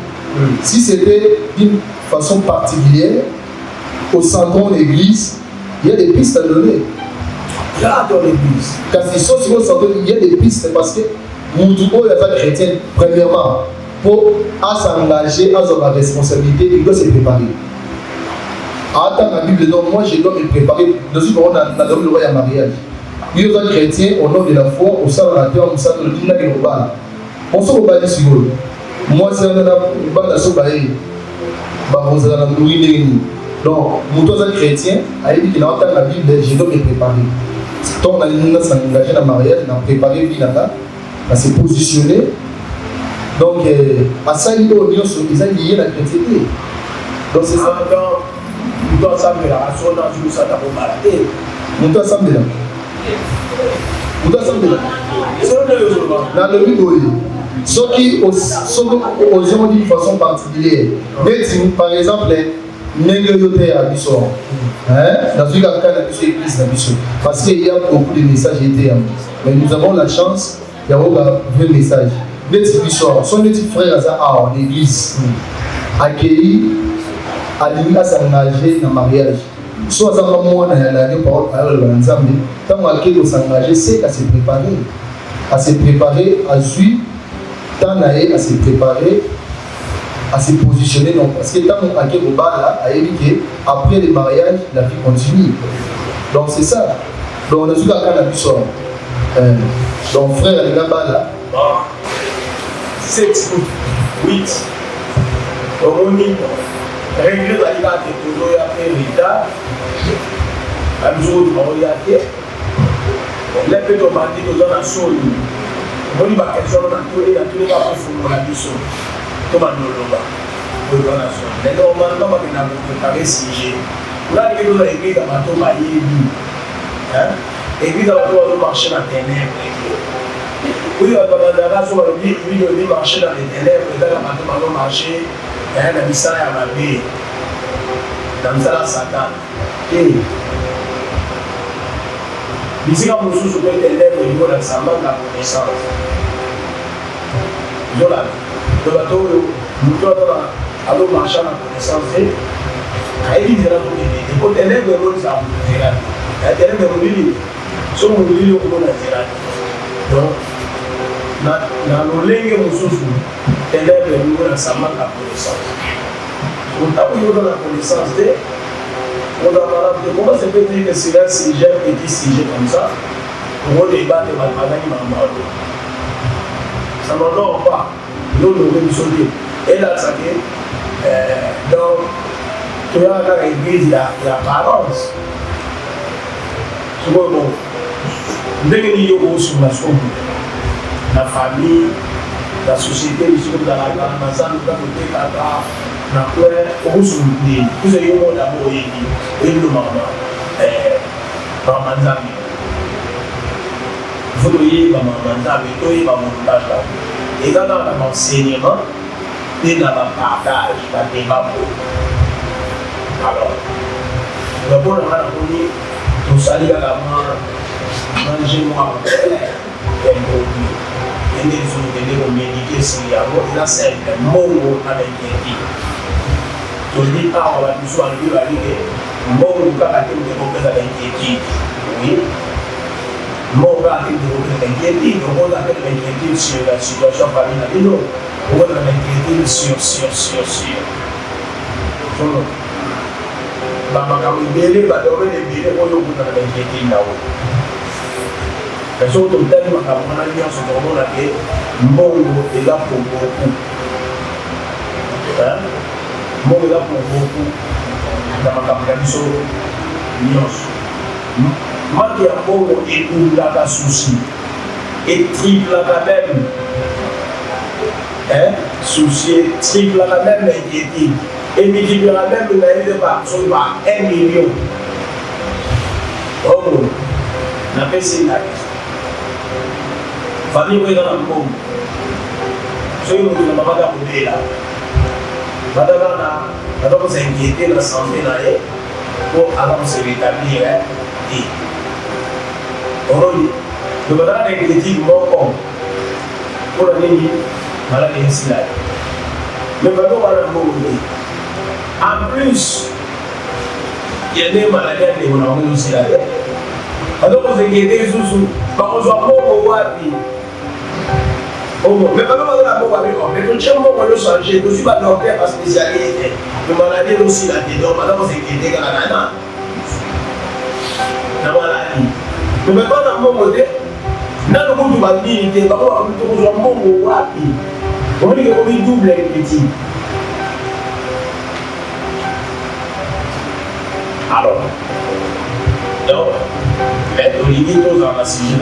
Si c'était d'une façon particulière, au centre de l'église, il y a des pistes à donner. Là, dans l'église. Car si il y a des pistes parce que nous devons être chrétiens, premièrement, pour s'engager à sa responsabilité, il doit se préparer. Attends la Bible, donc moi je dois me préparer. Dans ce moment, on a donné le roi à mariage. Il y a des chrétiens, au nom de la foi, au sein de la terre, au sein de l'Église, on se rebat du Sigol. Moi, c'est un bande à se bailler. Donc Donc, mon chrétien, il dit qu'il a entendu la Bible, je dois me préparer. Quand on a s'engagé dans le mariage, on a préparé vie là-bas, on s'est positionné. Donc, à ça, il y a lié la chrétienté. Donc, c'est ça. Nous doit assembler la raison dans une salle à bombarder. Nous doit assembler là. Nous doit assembler là. Dans le but, ceux qui ont dit de façon particulière. Par exemple, Négoyoté à Bissot. Dans une église à Bissot. Parce qu'il y a beaucoup de messages étés. Mais nous avons la chance d'avoir un vrai message. Les Bissot, sont des petits frères à l'église. Accueillis, à s'engager dans le mariage. Soit ça va moi dans la parole de l'ensemble. Tant qu'on s'engager, c'est à se préparer. À se préparer, à suivre. Tant à se préparer, à se positionner. Non, parce que tant qu'on a au bas là, à éviter, après le mariage, la vie continue. Donc c'est ça. Donc on a su la vie soir. Donc frère, il est là-bas là. 7 août, 8. On y régler la liberté pour nous après l'État. Un jour, on y a été. On l'a fait demander aux gens à Soli. On y va question dans tous les cas pour la mission. Comme à nous, mais normalement, on a préparé sujet. On a dit que nous avons écrit dans ma tombe à Yébi. Écrit dans ma tombe, on marcher dans les ténèbres. Oui, on a dit marcher dans les ténèbres, dans ma tombe, on marcher. Na misala ya mabe na misala Satan bisika mosusu ko telemo ngo na samba na connaissance zola do bato muto na alo marcha na connaissance ayi dira ko ni ko telemo ngo sa dira telemo ngo ni so mo ni ko na dira donc na lolenge mosusu élève le niveau d'enseignement de la connaissance. On a eu la connaissance de. On a parlé de comment ça peut dire que c'est un sujet, un petit sujet comme ça. On débat de Malmanaï Mamado. Ça n'honore pas. Nous nous réunissons. Et là, ça dit, donc, tu as dans l'église, il y a l'apparence. C'est bon. Dès que nous sommes sur la famille, la société, ici, dans la maison, dans le Tékata, dans le Koué, au Soumoudi, vous avez eu mon amour, et le maman, maman Zami. Vous voyez, maman Zami, vous voyez, maman Zami. Et dans l'enseignement, et dans le partage, dans le débat. Alors, le bon, on a dit, tout ça, il y a la main, mangez-moi, et les gens qui méditer sur la voie, là c'est un mot avec qui tu dis ah on va nous soigner la vie mot quand tu me proposes avec qui oui mot quand tu me proposes avec qui on va avec l'inquiétude sur la situation familiale non on va avec l'inquiétude sur maman quand il bélé va dormir les bélés on va avec l'inquiétude là-haut. Parce que tout le temps, on a dit en ce moment que Mongo est là pour beaucoup. Mongo est là pour beaucoup. Dans ma capitalisation, moi qui a Mongo et tout là souci. Et triple la même. Souci, triple la même inquiétude. Et multiplier la même de par 1 million. Oh, on a fait ça. Famille est dans le monde. Je suis venu à la maman là. Madame s'est inquiétée de la santé pour alors se rétablir. Et on dit, le madame est critique mon homme pour la nuit, madame est ici là. Mais madame en plus, il y a des maladies qui sont aussi là. Alors on s'est inquiété sous par contre, on va mais pas même dans la bombe avec moi. Mais quand tu as un moment de changer, je ne suis pas docteur par spécialité. Mais maladie aussi là-dedans, madame, on s'est inquiété quand la nana. La maladie. Mais maintenant, dans mon côté, dans le monde du bandit, il était pas bon, on a un bon mot rapide. On dit qu'on est double et petit. Alors, donc, mais Olivier, tous en a signé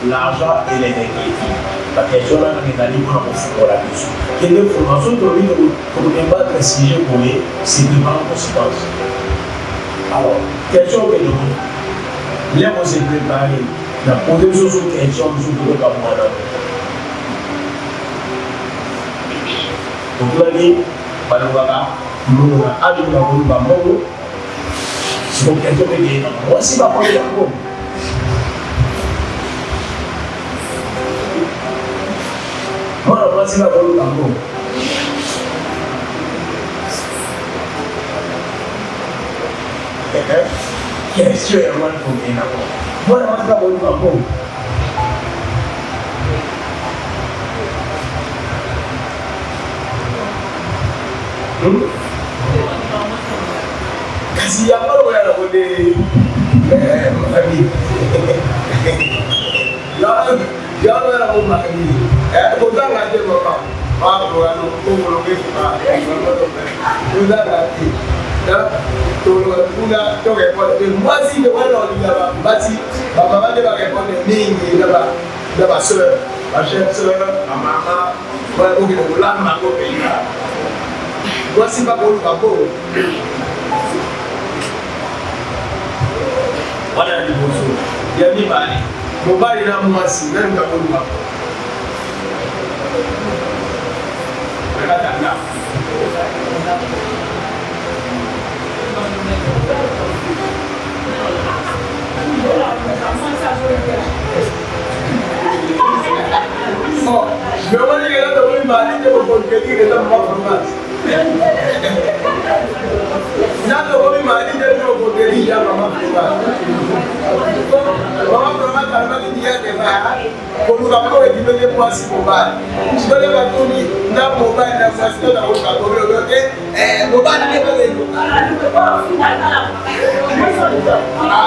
l'argent et les inquiétudes. La question là, on est allé pour la question. Quelle est l'information que vous ne pas préciser pour eux, c'est de prendre conséquence. Alors, question que nous, là, on s'est préparé, la position sur question, sur le camarade. Donc là, dit, Balouaba, nous avons c'est une question que moi aussi, je vais prendre la bonne. Moi, je vais prendre la bonne. Question est loin pour bien avoir. Moi, je vais prendre la bonne. Kasi yang baru ada boleh makan yang ada mau makan bukan aja bapak bukan untuk kita sudah nanti tuna toke pada masih ke mana dia masih bapa dia pakai pada minggu dia pasal mama baru kita ulang aku pilih masih bagus bagus. Wana ni boso ya mi bali mobali na mwasi na mkabolwa nakata na oh mewani ngela to mi bali ke ko kedi ke ta mwa Nada kami mari dia tu berdiri dia mama prima kalau dia kena kalau kamu itu dia puas mobile sebelum kamu ni nak mobile nak pasti tak boleh kamu boleh mobile ni boleh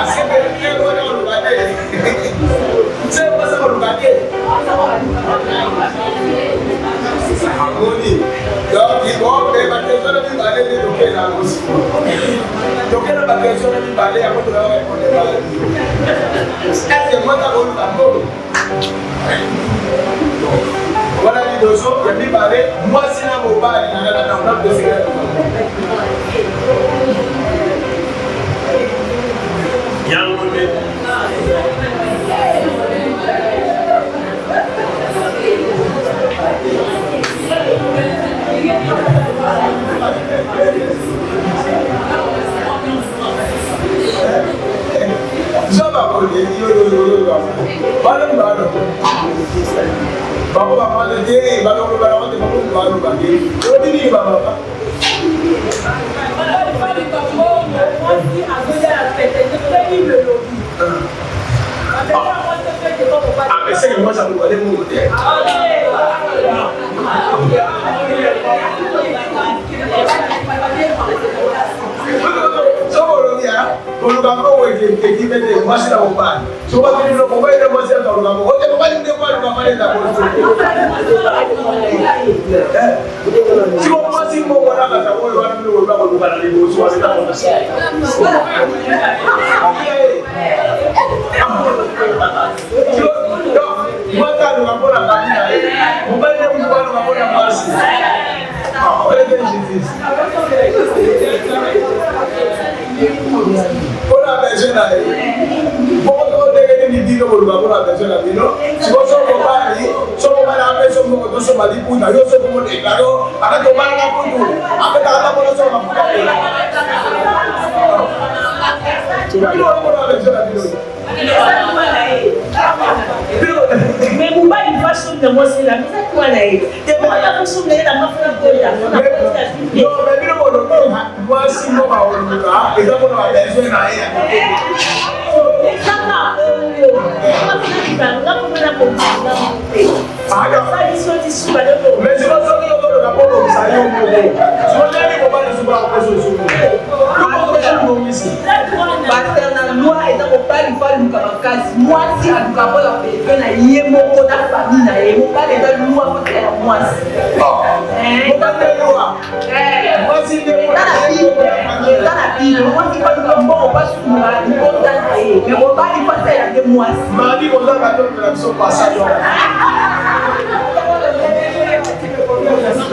sebenarnya orang orang ada saya pasal orang ada harmoni donc il faut que la personne qui va aller toquer la musique toquer la personne qui va aller à votre est-ce que moi t'as voulu t'attendre voilà les deux autres qui va aller moi si la mobile on a deux cigarettes yang Sama boleh, yo. Baru. Bapak lagi, baru lagi. Jadi ni bapak. Saya cuma satu kali mulut ya. Kalau kamu kita ni masih tak buat. Cuba kita nak buat dia masih tak buat. Okey, bukan dia buat tak boleh. Cuba masih mau buat apa? Tahu orang dulu bukan lagi semua kita buat. Maka lu kamu nak kami bukan dia buat kamu nak masih. Oleh Jésus. Ona besoin na Boko de ni dino boluga ona besoin na bino. So bali ape so mo to so bali puna yo so mo de claro aka to bala na putu aka ta mo so na puta. Bino ona besoin na bino. Mais vous pas une façon de moi c'est la mise à quoi là. De moi la façon de la mafia de la. Non mais bino bolo moi si mo ba oluga et donc on a besoin na elle. Mais je pense que le rapport ça y est. Je vais pas le souba parce na loi eza mobali baluka makasi mwasi aluka mpo ya pepe na ye moko na famille na ye mobali eza lwa kote ya mwasi eza na bible mwasi pas de bon, on va sur la mais on va y passer à des mois. Mardi, on a gâté de la mission passage.